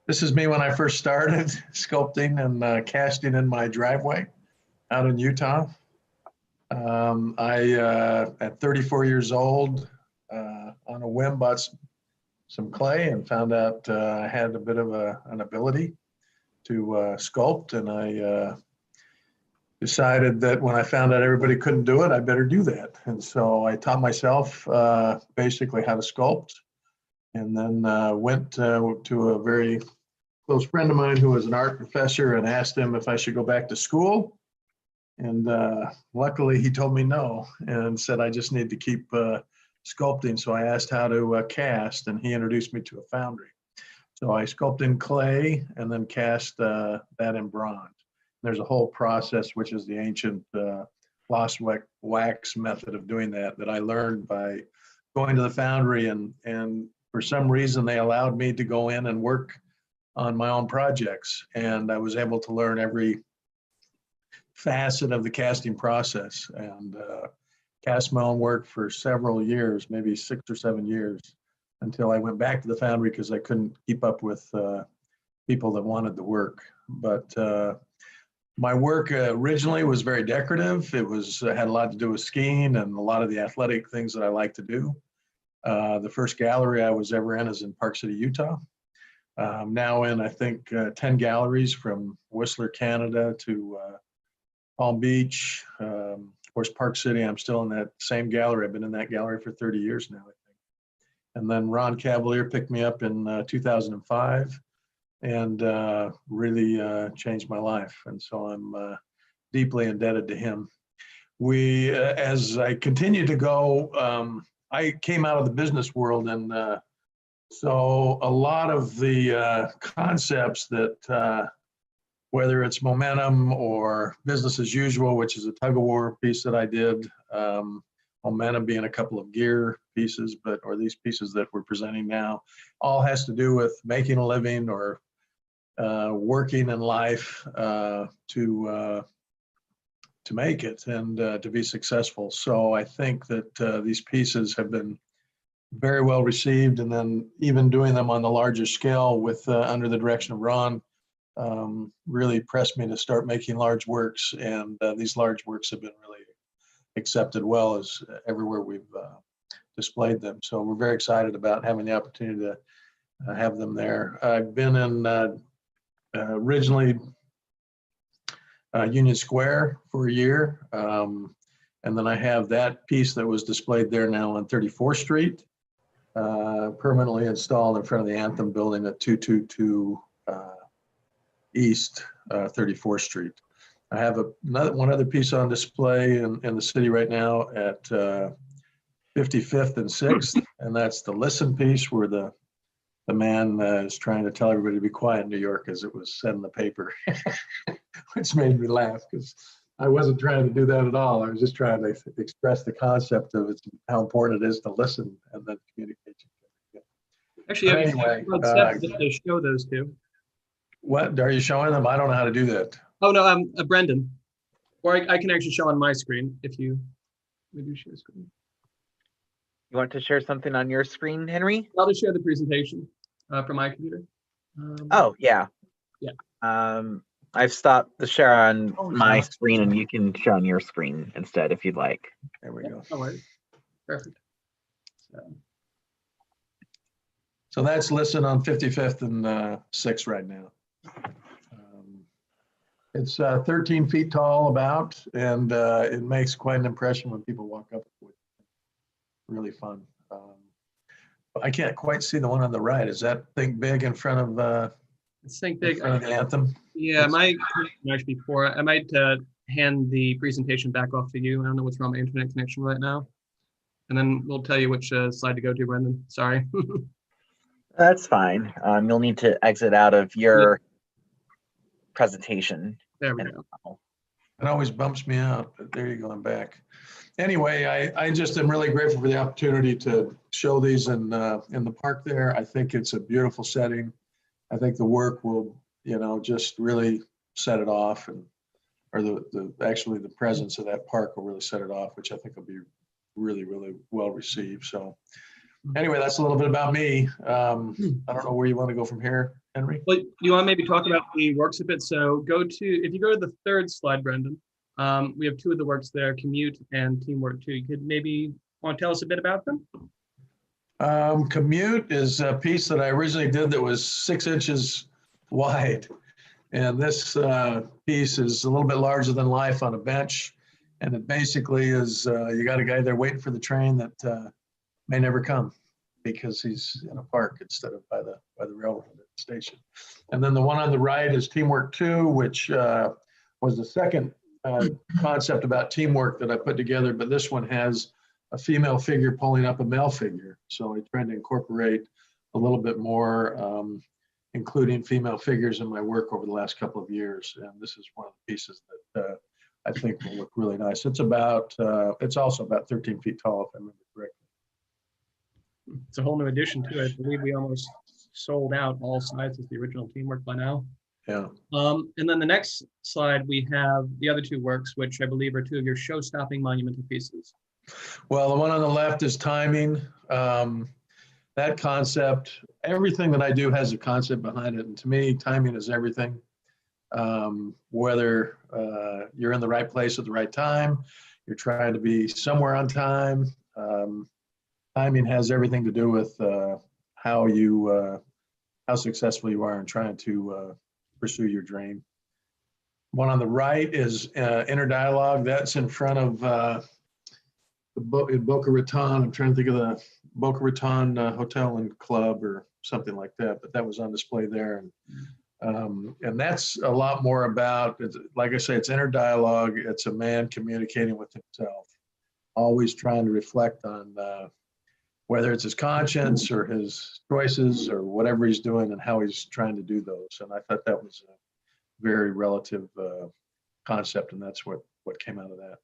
This is me when I first started sculpting and casting in my driveway out in Utah. At 34 years old, on a whim, bought some clay and found out I had a bit of an ability to sculpt, and I decided that when I found out everybody couldn't do it, I better do that. And so I taught myself basically how to sculpt, and then went to a very close friend of mine who was an art professor and asked him if I should go back to school. And luckily he told me no and said I just need to keep sculpting. So I asked how to cast, and he introduced me to a foundry. So I sculpted in clay and then cast that in bronze. There's a whole process, which is the ancient floss wax method of doing that I learned by going to the foundry, and for some reason they allowed me to go in and work on my own projects, and I was able to learn every facet of the casting process, and cast my own work for several years, maybe 6 or 7 years, until I went back to the foundry because I couldn't keep up with people that wanted the work. But my work originally was very decorative. It had a lot to do with skiing and a lot of the athletic things that I like to do. The first gallery I was ever in is in Park City, Utah. Now in, I think, 10 galleries from Whistler, Canada to Palm Beach. Of course, Park City, I'm still in that same gallery. I've been in that gallery for 30 years now, I think. And then Ron Cavalier picked me up in 2005 and really changed my life. And so I'm deeply indebted to him. As I continue to go, I came out of the business world, and so a lot of the concepts that, whether it's momentum or business as usual, which is a tug of war piece that I did, momentum being a couple of gear pieces, or these pieces that we're presenting now, all has to do with making a living or working in life to make it and to be successful. So I think that these pieces have been very well received, and then even doing them on the larger scale with under the direction of Ron really pressed me to start making large works, and these large works have been really accepted well as everywhere we've displayed them. So we're very excited about having the opportunity to have them there. I've been in originally Union Square for a year. And then I have that piece that was displayed there now on 34th Street, permanently installed in front of the Anthem building at 222 East 34th Street. I have one other piece on display in the city right now at 55th and 6th, and that's the Listen piece where the man is trying to tell everybody to be quiet in New York, as it was said in the paper, which made me laugh because I wasn't trying to do that at all. I was just trying to express the concept of how important it is to listen and then communicate. Actually, But anyway, just to show those two. What are you showing them? I don't know how to do that. Oh no, Brendan, or I can actually show on my screen if you maybe share screen. You want to share something on your screen, Henry? I'll just share the presentation from my computer. Oh yeah. Yeah. I've stopped the share on my screen, and you can share on your screen instead if you'd like. There we go. No worries. Perfect. So that's Listen on 55th and 6th right now. It's 13 feet tall about, and it makes quite an impression when people walk up to it. Really fun. I can't quite see the one on the right. Is that Think Big in front of Think Big. in front of the Anthem? Yeah, my actually before I might hand the presentation back off to you. I don't know what's wrong with my internet connection right now. And then we'll tell you which slide to go to, Brendan. Sorry. That's fine. You'll need to exit out of your presentation. There we go. It always bumps me out, but there you go, I'm back. Anyway, I just am really grateful for the opportunity to show these in the park there. I think it's a beautiful setting. I think the work will, just really set it off, or actually the presence of that park will really set it off, which I think will be really, really well received. So anyway, that's a little bit about me. I don't know where you want to go from here, Henry. Well, you want to maybe talk about the works a bit. So if you go to the third slide, Brendan, we have two of the works there, Commute and Teamwork 2. You could maybe want to tell us a bit about them? Commute is a piece that I originally did that was 6 inches wide. And this piece is a little bit larger than life on a bench. And it basically is, you got a guy there waiting for the train that may never come because he's in a park instead of by the railroad station. And then the one on the right is Teamwork 2, which was the second concept about teamwork that I put together, but this one has a female figure pulling up a male figure. So I tried to incorporate a little bit more, including female figures in my work over the last couple of years. And this is one of the pieces that I think will look really nice. It's also about 13 feet tall, if I remember correctly. It's a whole new addition to it. I believe we almost sold out all sizes of the original Teamwork by now. Yeah. And then the next slide, we have the other two works, which I believe are two of your show-stopping monumental pieces. Well, the one on the left is timing. That concept, everything that I do has a concept behind it. And to me, timing is everything. Whether you're in the right place at the right time, you're trying to be somewhere on time. Timing has everything to do with how successful you are in trying to pursue your dream. One on the right is Inner Dialogue. That's in front of in Boca Raton. I'm trying to think of the Boca Raton Hotel and Club or something like that, but that was on display there. And that's a lot more about, like I say, it's inner dialogue. It's a man communicating with himself, always trying to reflect on whether it's his conscience or his choices or whatever he's doing and how he's trying to do those. And I thought that was a very relative concept, and that's what came out of that.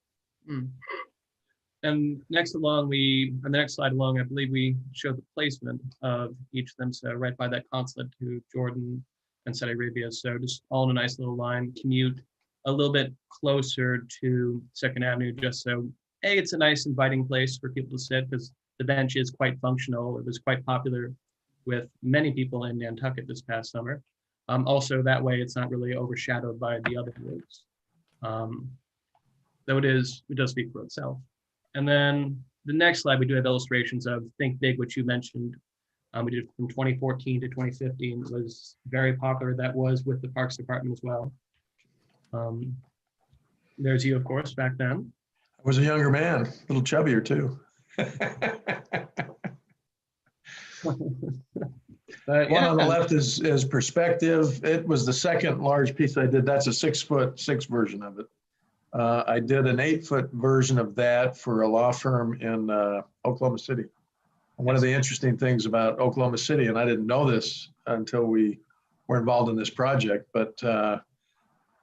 And next along, on the next slide along, I believe we showed the placement of each of them. So right by that consulate to Jordan and Saudi Arabia. So just all in a nice little line. Commute a little bit closer to 2nd Avenue, just so it's a nice inviting place for people to sit, because the bench is quite functional. It was quite popular with many people in Nantucket this past summer. Also, that way it's not really overshadowed by the other groups. Though it does speak for itself. And then the next slide, we do have illustrations of Think Big, which you mentioned. We did from 2014 to 2015. It was very popular. That was with the Parks Department as well. There's you, of course, back then. I was a younger man, a little chubbier too. One on the left is perspective. It was the second large piece I did. That's a 6'6" version of it. I did an 8-foot version of that for a law firm in Oklahoma City. One of the interesting things about Oklahoma City, and I didn't know this until we were involved in this project, but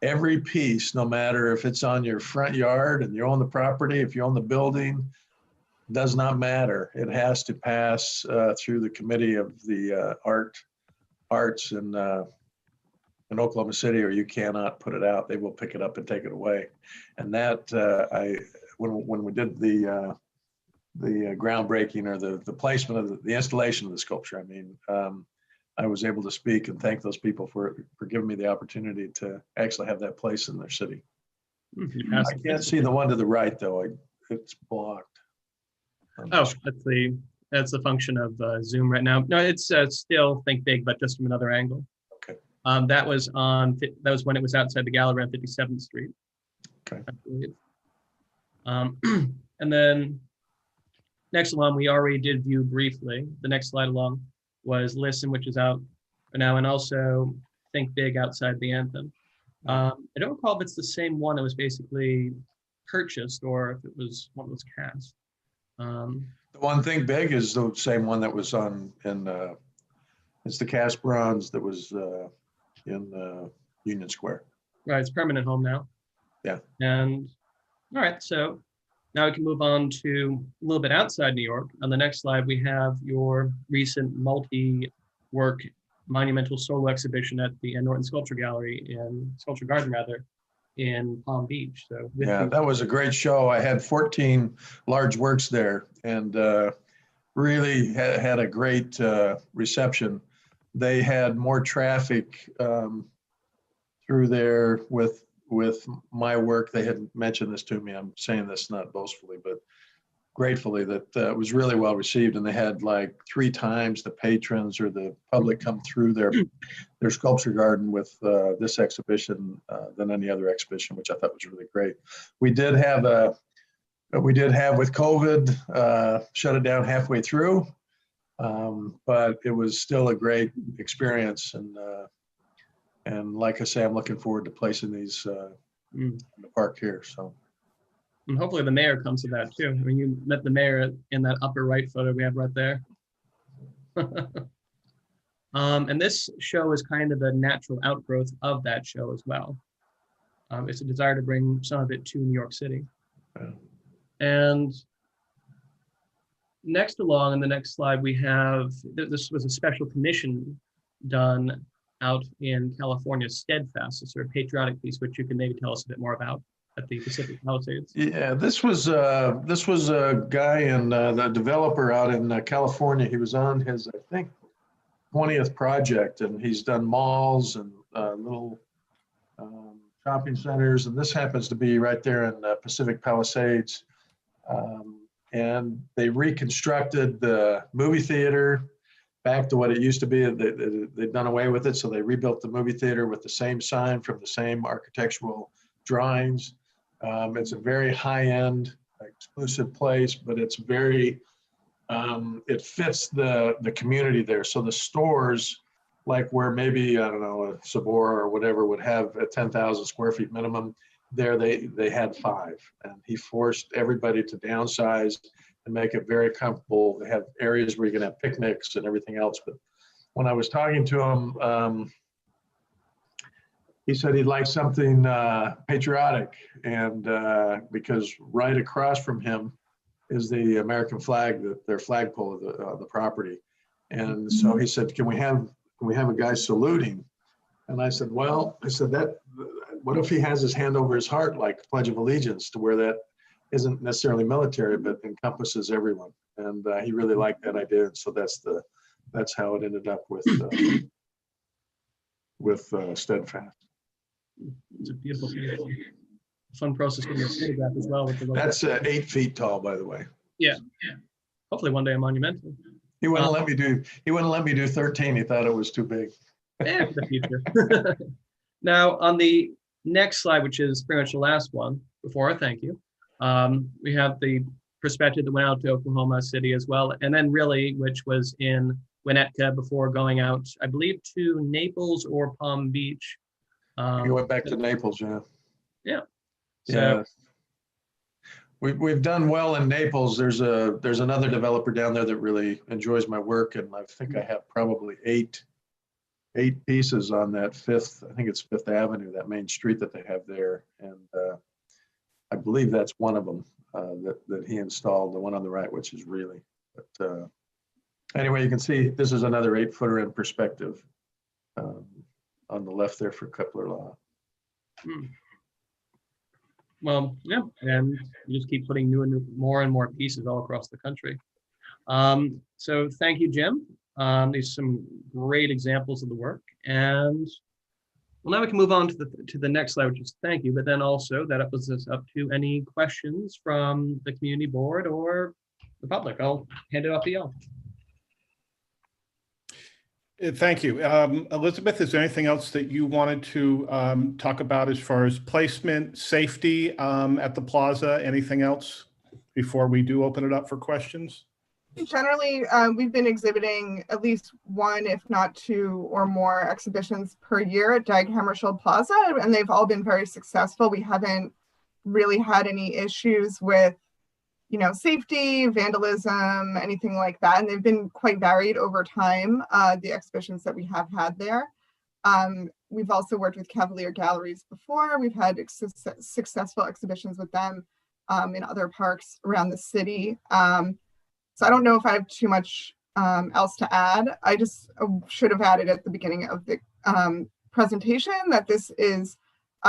every piece, no matter if it's on your front yard and you own the property, if you own the building, does not matter. It has to pass through the committee of the arts in Oklahoma City, or you cannot put it out. They will pick it up and take it away. And that when we did the groundbreaking or the placement of the installation of the sculpture, I mean, I was able to speak and thank those people for giving me the opportunity to actually have that place in their city. I can't see the one to the right though. It's blocked. Oh, that's the function of Zoom right now. No, it's still Think Big, but just from another angle. Okay. That was when it was outside the gallery on 57th Street. Okay. I believe. And then next along, we already did view briefly. The next slide along was Listen, which is out now, and also Think Big outside the anthem. I don't recall if it's the same one that was basically purchased or if it was one that was cast. The one Think Big is the same one that was it's the cast bronze that was in Union Square. Right, it's permanent home now. Yeah. And all right, so now we can move on to a little bit outside New York. On the next slide, we have your recent multi-work monumental solo exhibition at the Norton Sculpture Garden rather, in Palm Beach. So yeah, that was a great show. I had 14 large works there and really had a great reception. They had more traffic through there with my work. They had mentioned this to me. I'm saying this not boastfully, but gratefully that it was really well received. And they had like 3 times the patrons or the public come through their sculpture garden with this exhibition than any other exhibition, which I thought was really great. We did have with COVID shut it down halfway through, but it was still a great experience. And like I say, I'm looking forward to placing these in the park here. So, and hopefully the mayor comes to that too. I mean, you met the mayor in that upper right photo we have right there. And this show is kind of a natural outgrowth of that show as well. It's a desire to bring some of it to New York City. Yeah. And next along in the next slide, we have, this was a special commission done out in California, Steadfast, a sort of patriotic piece, which you can maybe tell us a bit more about at the Pacific Palisades. Yeah, this was a guy and the developer out in California. He was on his, I think, 20th project, and he's done malls and little shopping centers, and this happens to be right there in Pacific Palisades. And they reconstructed the movie theater back to what it used to be. They've done away with it, so they rebuilt the movie theater with the same sign from the same architectural drawings. It's a very high-end, exclusive place, but it's very, it fits the community there. So the stores, like where maybe, I don't know, a Sephora or whatever would have a 10,000 square feet minimum, there they had 5. And he forced everybody to downsize and make it very comfortable. They have areas where you can have picnics and everything else. But when I was talking to him, he said he'd like something patriotic, and because right across from him is the American flag, their flagpole of the property. And so he said, can we have a guy saluting? And I said, well, what if he has his hand over his heart like Pledge of Allegiance, to where that isn't necessarily military, but encompasses everyone. And he really liked that idea. And so that's how it ended up with Steadfast. It's a beautiful fun process getting a photograph as well. With the that's 8 feet tall, by the way. Yeah. Hopefully one day a monumental. He wouldn't let me do. He wouldn't let me do 13. He thought it was too big. Yeah, for the future. Now, on the next slide, which is pretty much the last one before our thank you, we have the perspective that went out to Oklahoma City as well, and then really, which was in Winnetka before going out, I believe, to Naples or Palm Beach. He went back to Naples, yeah. Yeah. Yeah. We've done well in Naples. There's another developer down there that really enjoys my work, and I think I have probably eight pieces on that I think it's Fifth Avenue, that main street that they have there, and I believe that's one of them that he installed, the one on the right, which is really. But anyway, you can see this is another 8-footer in perspective on the left there for Kepler Law. Well, yeah, and you just keep putting new and more pieces all across the country. So thank you, Jim. These are some great examples of the work, and well, now we can move on to the next slide, which is thank you. But then also that opens us up to any questions from the community board or the public. I'll hand it off to y'all. Thank you. Elizabeth, is there anything else that you wanted to talk about as far as placement, safety at the plaza? Anything else before we do open it up for questions? Generally, we've been exhibiting at least one, if not two or more exhibitions per year at Dag Hammarskjöld Plaza, and they've all been very successful. We haven't really had any issues with safety, vandalism, anything like that. And they've been quite varied over time, the exhibitions that we have had there. We've also worked with Cavalier Galleries before. We've had successful exhibitions with them in other parks around the city. So I don't know if I have too much else to add. I just should have added at the beginning of the presentation that this is,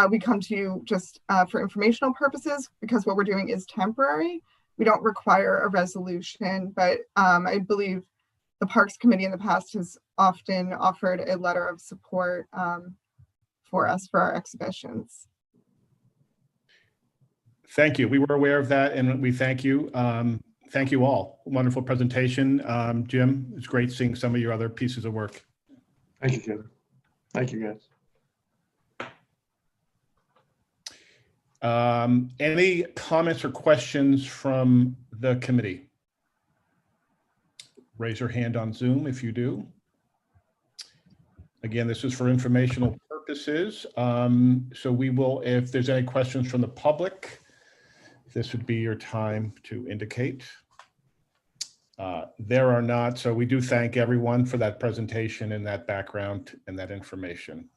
we come to you just for informational purposes, because what we're doing is temporary. We don't require a resolution, but I believe the Parks Committee in the past has often offered a letter of support for us for our exhibitions. Thank you. We were aware of that, and we thank you. Thank you all. Wonderful presentation. Jim, it's great seeing some of your other pieces of work. Thank you, Kevin. Thank you, guys. Any comments or questions from the committee? Raise your hand on Zoom if you do. Again, this is for informational purposes. So we will, if there's any questions from the public, this would be your time to indicate. There are not, so we do thank everyone for that presentation and that background and that information.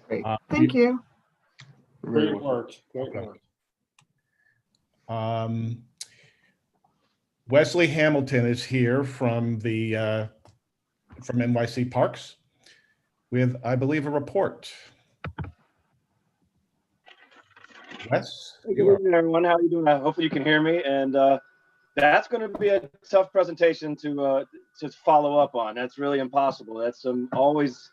Great. Thank you. Great work. Great work. Wesley Hamilton is here from the from NYC Parks with, I believe, a report. Wes? Good evening, everyone. How are you doing? Hopefully you can hear me. And that's going to be a tough presentation to follow up on. That's really impossible. That's always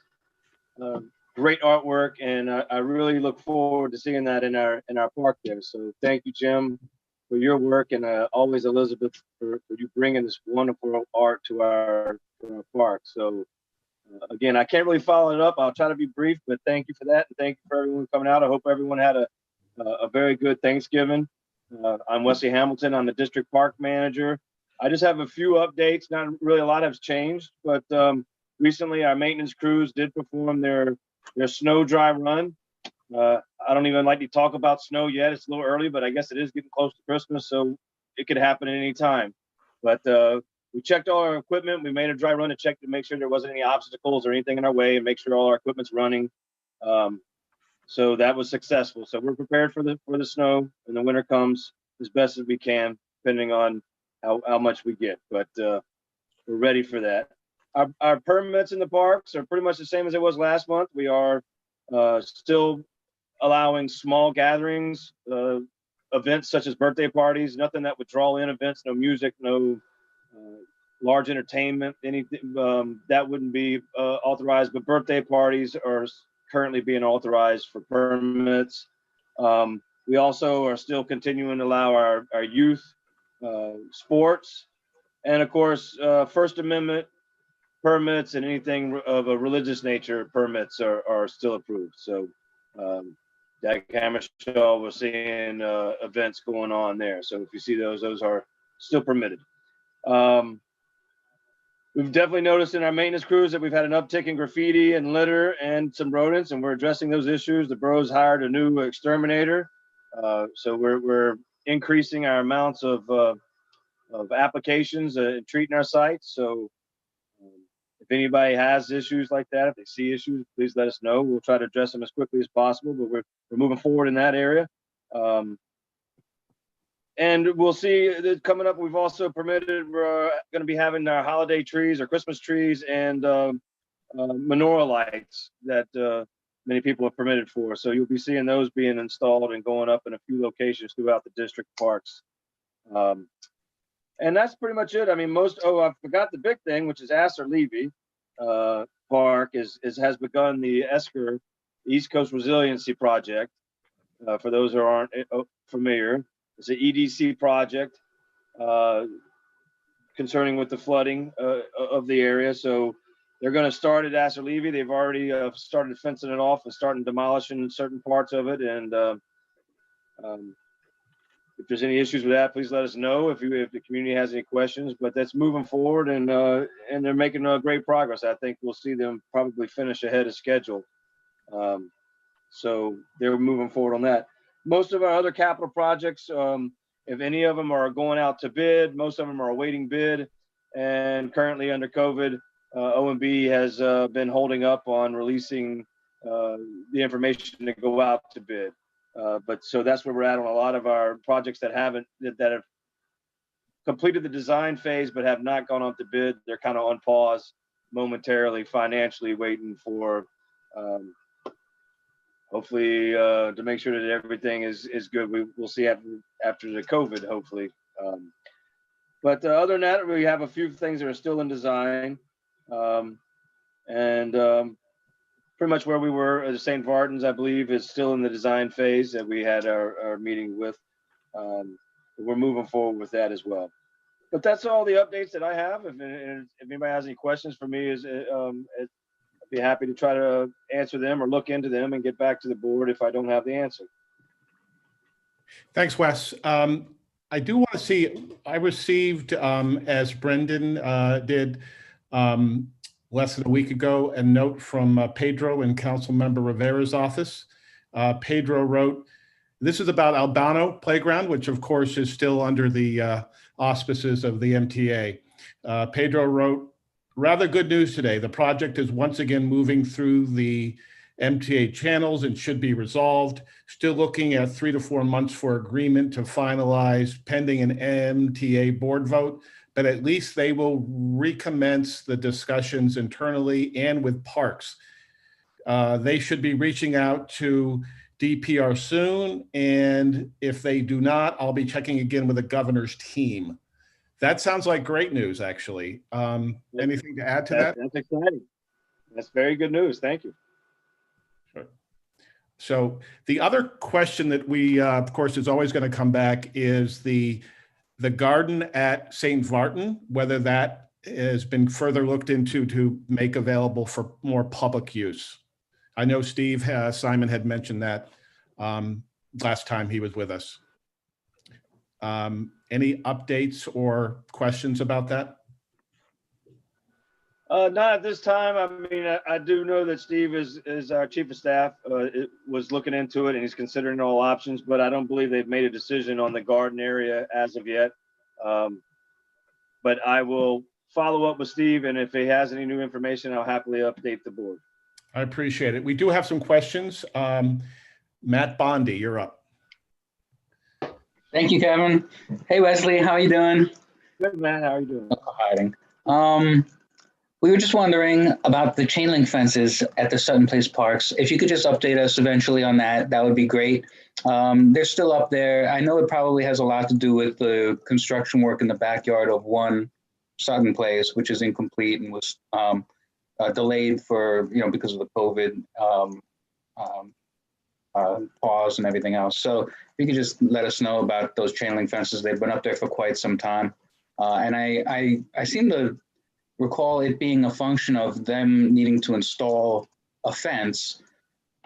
great artwork, and I really look forward to seeing that in our park there. So thank you, Jim, for your work, and always Elizabeth for you bringing this wonderful art to our park. So again, I can't really follow it up. I'll try to be brief, but thank you for that, and thank you for everyone coming out. I hope everyone had a very good Thanksgiving. I'm Wesley Hamilton. I'm the district park manager. I just have a few updates. Not really a lot has changed, but recently our maintenance crews did perform their snow dry run. I don't even like to talk about snow yet. It's a little early, but I guess it is getting close to Christmas, so it could happen at any time. But we checked all our equipment. We made a dry run to check to make sure there wasn't any obstacles or anything in our way, and make sure all our equipment's running. So that was successful. So we're prepared for the snow, and the winter comes as best as we can, depending on how much we get. But we're ready for that. Our permits in the parks are pretty much the same as it was last month. We are still allowing small gatherings, events such as birthday parties, nothing that would draw in events, no music, no large entertainment, anything that wouldn't be authorized, but birthday parties are currently being authorized for permits. We also are still continuing to allow our youth sports, and of course, First Amendment permits and anything of a religious nature permits are still approved. So that Hammershaw, we're seeing events going on there. So if you see those are still permitted. We've definitely noticed in our maintenance crews that we've had an uptick in graffiti and litter and some rodents, and we're addressing those issues. The borough's hired a new exterminator. So we're increasing our amounts of applications and treating our sites. So if anybody has issues like that, if they see issues, please let us know. We'll try to address them as quickly as possible, but we're moving forward in that area. And we'll see that coming up, we've also permitted, we're going to be having our holiday trees or Christmas trees and menorah lights that many people have permitted for. So you'll be seeing those being installed and going up in a few locations throughout the district parks. And that's pretty much it. I mean, I forgot the big thing, which is Astor Levy Park has begun the ESCR, East Coast Resiliency Project. For those who aren't familiar, it's an EDC project concerning with the flooding of the area. So they're going to start at Astor Levy. They've already started fencing it off and starting demolishing certain parts of it. And if there's any issues with that, please let us know if the community has any questions. But that's moving forward, and they're making great progress. I think we'll see them probably finish ahead of schedule. So they're moving forward on that. Most of our other capital projects, if any of them are going out to bid, most of them are awaiting bid. And currently under COVID, OMB has been holding up on releasing the information to go out to bid. But so that's where we're at on a lot of our projects that have completed the design phase but have not gone on to bid. They're kind of on pause momentarily, financially waiting for hopefully to make sure that everything is good. We'll see after the COVID, hopefully. But other than that, we have a few things that are still in design. Pretty much where we were at St. Vartan's, I believe, is still in the design phase that we had our meeting with. We're moving forward with that as well. But that's all the updates that I have. If anybody has any questions for me, I'd be happy to try to answer them or look into them and get back to the board if I don't have the answer. Thanks, Wes. I do want to see, I received, as Brendan did less than a week ago, a note from Pedro in Councilmember Rivera's office. Pedro wrote, this is about Albano Playground, which of course is still under the auspices of the MTA. Pedro wrote, rather good news today. The project is once again moving through the MTA channels and should be resolved. Still looking at 3 to 4 months for agreement to finalize pending an MTA board vote, but at least they will recommence the discussions internally and with parks. They should be reaching out to DPR soon, and if they do not, I'll be checking again with the governor's team. That sounds like great news, actually. Anything to add to that? That's exciting. That's very good news. Thank you. Sure. So the other question that we, of course, is always going to come back is the garden at St. Vartan, whether that has been further looked into to make available for more public use. I know Steve Simon had mentioned that last time he was with us. Any updates or questions about that? Not at this time. I mean, I do know that Steve is our chief of staff, was looking into it and he's considering all options, but I don't believe they've made a decision on the garden area as of yet. But I will follow up with Steve, and if he has any new information, I'll happily update the board. I appreciate it. We do have some questions. Matt Bondi, you're up. Thank you, Kevin. Hey, Wesley, how are you doing? Good, Matt. How are you doing? Hiding. We were just wondering about the chain link fences at the Sutton Place Parks. If you could just update us eventually on that, that would be great. They're still up there. I know it probably has a lot to do with the construction work in the backyard of one Sutton Place, which is incomplete and was delayed for, because of the COVID pause and everything else. So if you could just let us know about those chain link fences. They've been up there for quite some time. And I seem to recall it being a function of them needing to install a fence.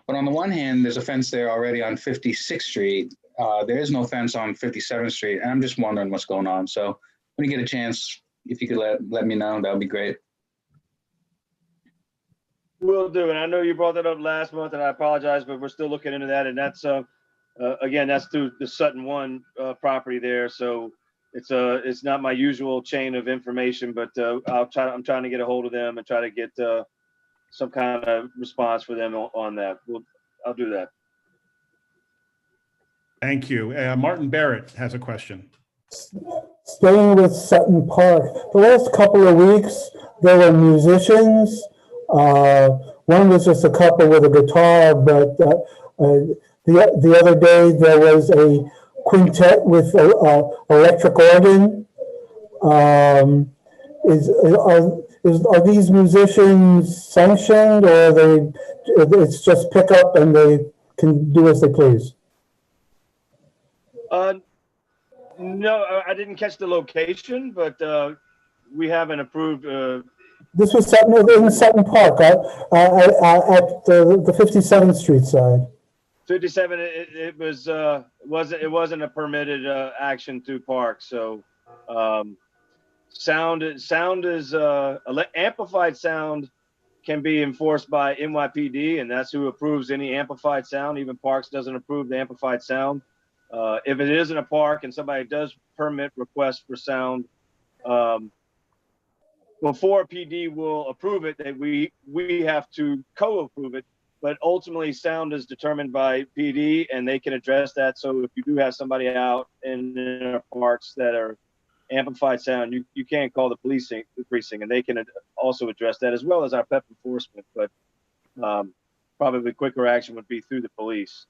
But on the one hand, there's a fence there already on 56th Street. There is no fence on 57th Street. And I'm just wondering what's going on. So when you get a chance, if you could let me know, that would be great. Will do. And I know you brought that up last month, and I apologize, but we're still looking into that. And that's, again, that's through the Sutton 1 property there. So it's not my usual chain of information, but I'm trying to get a hold of them and try to get some kind of response for them on that. I'll do that. Thank you. Martin Barrett has a question. Staying with Sutton Park, the last couple of weeks, there were musicians. One was just a couple with a guitar, but the other day there was a quintet with electric organ. Are these musicians sanctioned, or it's just pick up and they can do as they please? No, I didn't catch the location, but we haven't approved. This was in Sutton Park at the 57th Street side. 57. It wasn't a permitted action through park. So sound is amplified sound can be enforced by NYPD, and that's who approves any amplified sound. Even Parks doesn't approve the amplified sound. If it is in a park and somebody does permit request for sound, before PD will approve it, that we have to co-approve it. But ultimately, sound is determined by PD, and they can address that. So if you do have somebody out in our parks that are amplified sound, you can't call the precinct, and they can also address that, as well as our PEP enforcement. But probably quicker action would be through the police.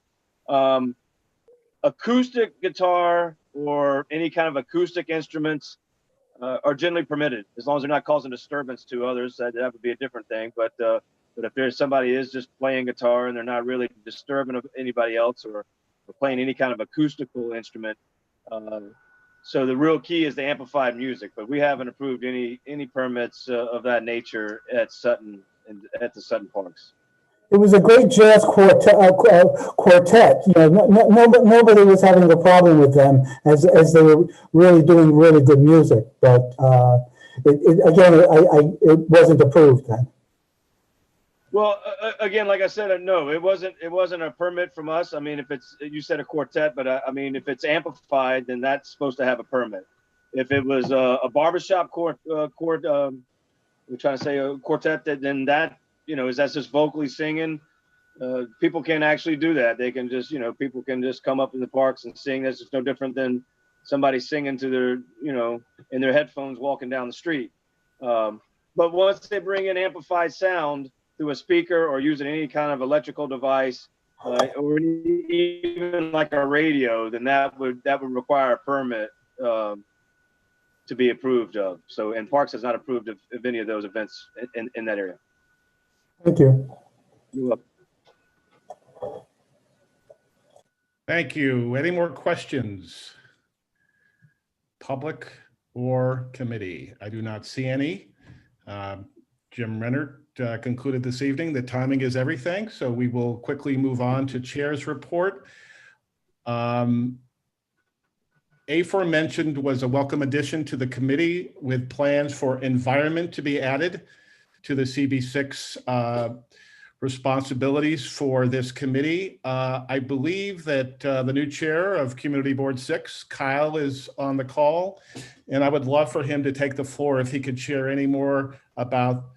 Acoustic guitar or any kind of acoustic instruments are generally permitted, as long as they're not causing disturbance to others. That would be a different thing. But if there's somebody is just playing guitar and they're not really disturbing anybody else, or playing any kind of acoustical instrument, so the real key is the amplified music. But we haven't approved any permits of that nature at Sutton and at the Sutton Parks. It was a great jazz quartet. You know, nobody was having a problem with them as they were really doing really good music. But it wasn't approved then. Well, again, like I said, no, it wasn't a permit from us. I mean, you said a quartet, but I mean, if it's amplified, then that's supposed to have a permit. If it was a barbershop we're trying to say a quartet, then that, you know, that's just vocally singing. People can actually do that. They can just, people can just come up in the parks and sing. That's just no different than somebody singing to their, in their headphones walking down the street. But once they bring in amplified sound through a speaker or using any kind of electrical device, or even like a radio, then that would require a permit to be approved of. So, and Parks has not approved of any of those events in that area. Thank you. You're welcome. Thank you. Any more questions? Public or committee? I do not see any. Jim Rennert concluded this evening that timing is everything, so we will quickly move on to Chair's report. Aforementioned was a welcome addition to the committee, with plans for environment to be added to the CB6 responsibilities for this committee. I believe that the new chair of Community Board 6, Kyle, is on the call, and I would love for him to take the floor if he could share any more about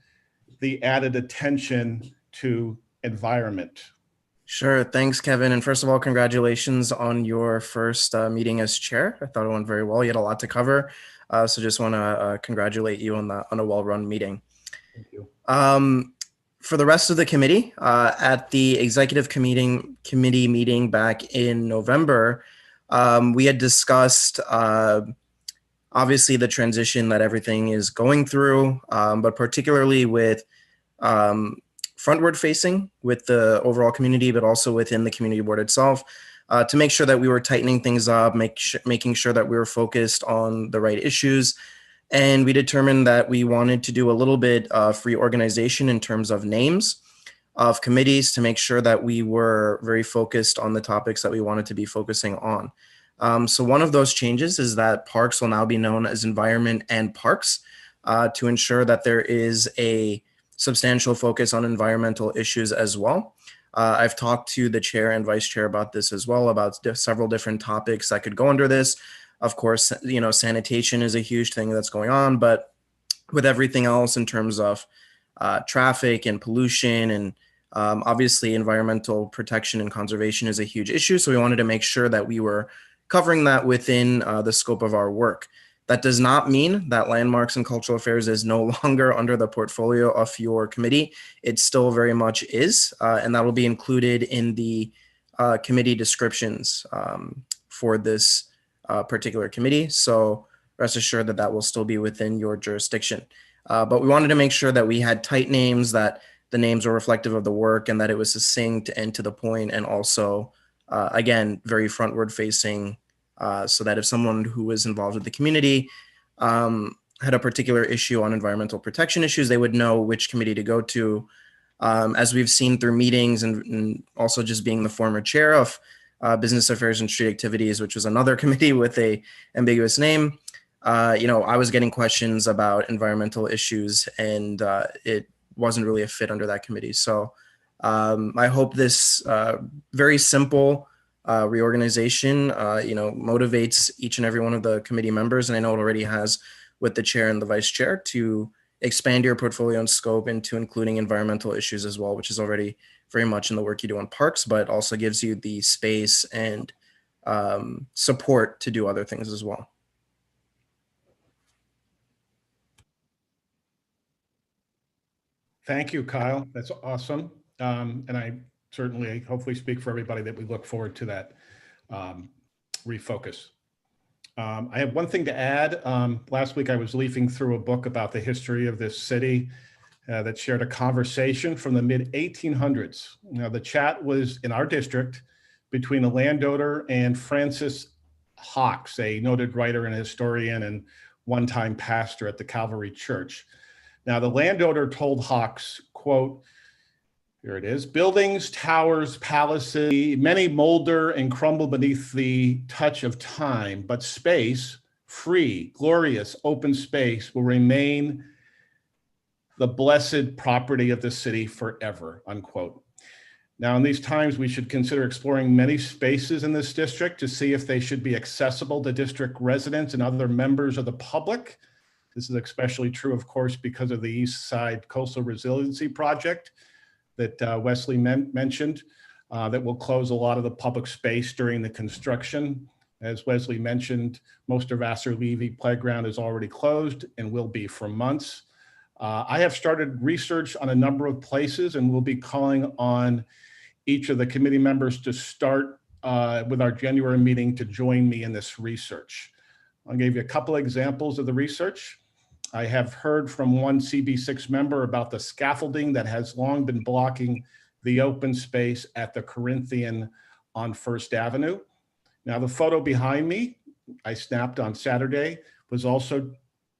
the added attention to environment. Sure. Thanks, Kevin. And first of all, congratulations on your first meeting as chair. I thought it went very well. You had a lot to cover. So just want to congratulate you on a well-run meeting. Thank you. For the rest of the committee, at the executive committee meeting back in November, we had discussed obviously the transition that everything is going through, but particularly with frontward facing with the overall community, but also within the community board itself, to make sure that we were tightening things up, making sure that we were focused on the right issues. And we determined that we wanted to do a little bit of reorganization in terms of names of committees to make sure that we were very focused on the topics that we wanted to be focusing on. So one of those changes is that parks will now be known as Environment and Parks, to ensure that there is a substantial focus on environmental issues as well. I've talked to the chair and vice chair about this as well, about several different topics that could go under this. Of course, sanitation is a huge thing that's going on, but with everything else in terms of traffic and pollution and obviously environmental protection and conservation is a huge issue. So we wanted to make sure that we were covering that within the scope of our work. That does not mean that Landmarks and Cultural Affairs is no longer under the portfolio of your committee. It still very much is, and that will be included in the committee descriptions for this particular committee. So rest assured that that will still be within your jurisdiction. But we wanted to make sure that we had tight names, that the names were reflective of the work, and that it was succinct and to the point, and also, again, very frontward facing, so that if someone who was involved with the community had a particular issue on environmental protection issues, they would know which committee to go to. As we've seen through meetings and also just being the former chair of Business Affairs and Street Activities, which was another committee with a ambiguous name, I was getting questions about environmental issues, and it wasn't really a fit under that committee. So I hope this very simple reorganization, motivates each and every one of the committee members, and I know it already has with the chair and the vice chair, to expand your portfolio and scope into including environmental issues as well, which is already very much in the work you do on parks, but also gives you the space and support to do other things as well. Thank you, Kyle. That's awesome. And I certainly, hopefully speak for everybody that we look forward to that refocus. I have one thing to add. Last week, I was leafing through a book about the history of this city that shared a conversation from the mid-1800s. Now, the chat was in our district between a landowner and Francis Hawks, a noted writer and historian and one-time pastor at the Calvary Church. Now, the landowner told Hawks, quote, here it is, buildings, towers, palaces, many molder and crumble beneath the touch of time, but space, free, glorious, open space will remain the blessed property of the city forever, unquote. Now, in these times, we should consider exploring many spaces in this district to see if they should be accessible to district residents and other members of the public. This is especially true, of course, because of the East Side Coastal Resiliency Project that Wesley mentioned, that will close a lot of the public space during the construction. As Wesley mentioned, most of Vassar Levy Playground is already closed and will be for months. I have started research on a number of places, and we'll be calling on each of the committee members to start with our January meeting to join me in this research. I'll give you a couple examples of the research. I have heard from one CB6 member about the scaffolding that has long been blocking the open space at the Corinthian on First Avenue. Now, the photo behind me, I snapped on Saturday, was also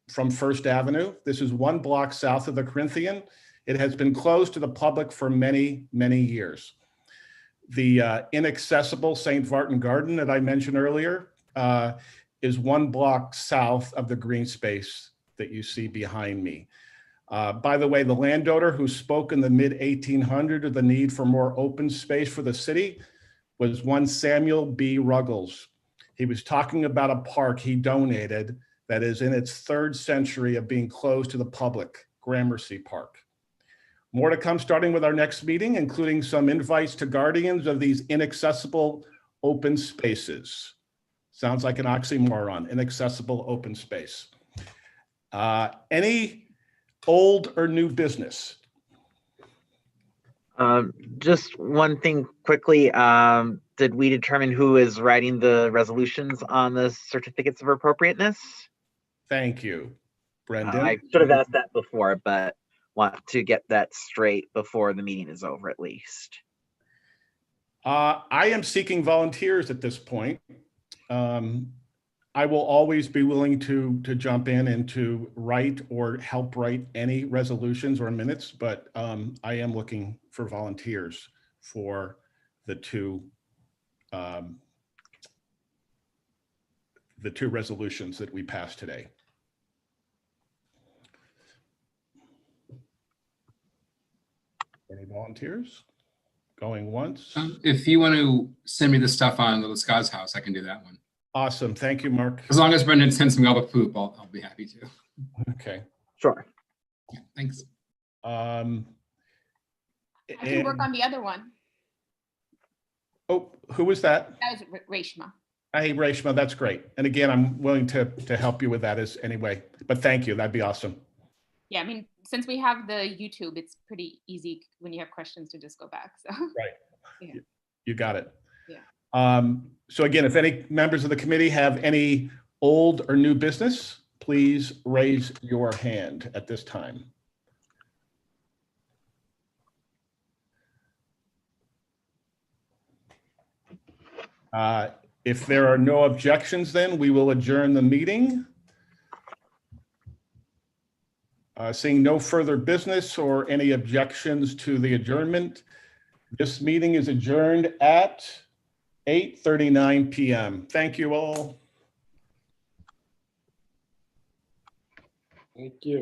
from First Avenue. This is one block south of the Corinthian. It has been closed to the public for many, many years. The inaccessible St. Vartan Garden that I mentioned earlier is one block south of the green space that you see behind me. By the way, the landowner who spoke in the mid-1800s of the need for more open space for the city was one Samuel B. Ruggles. He was talking about a park he donated that is in its third century of being closed to the public, Gramercy Park. More to come starting with our next meeting, including some invites to guardians of these inaccessible open spaces. Sounds like an oxymoron, inaccessible open space. Any old or new business? Just one thing quickly. Did we determine who is writing the resolutions on the certificates of appropriateness? Thank you, Brendan. I should have asked that before, but want to get that straight before the meeting is over at least. I am seeking volunteers at this point. I will always be willing to jump in and to write or help write any resolutions or minutes, but I am looking for volunteers for the two resolutions that we passed today. Any volunteers? Going once? If you want to send me the stuff on the Lascaz house, I can do that one. Awesome. Thank you, Mark. As long as Brendan sends me all the poop, I'll be happy to. Okay. Sure. Yeah, thanks. I can work on the other one. Oh, who was that? That was Reshma. Hey, Reshma, that's great. And again, I'm willing to help you with that as anyway, but thank you. That'd be awesome. Yeah, I mean, since we have the YouTube, it's pretty easy when you have questions to just go back. So Right. Yeah. You got it. Yeah. So again, if any members of the committee have any old or new business, please raise your hand at this time. If there are no objections, then we will adjourn the meeting. Seeing no further business or any objections to the adjournment, this meeting is adjourned at 8:39 p.m. Thank you all. Thank you.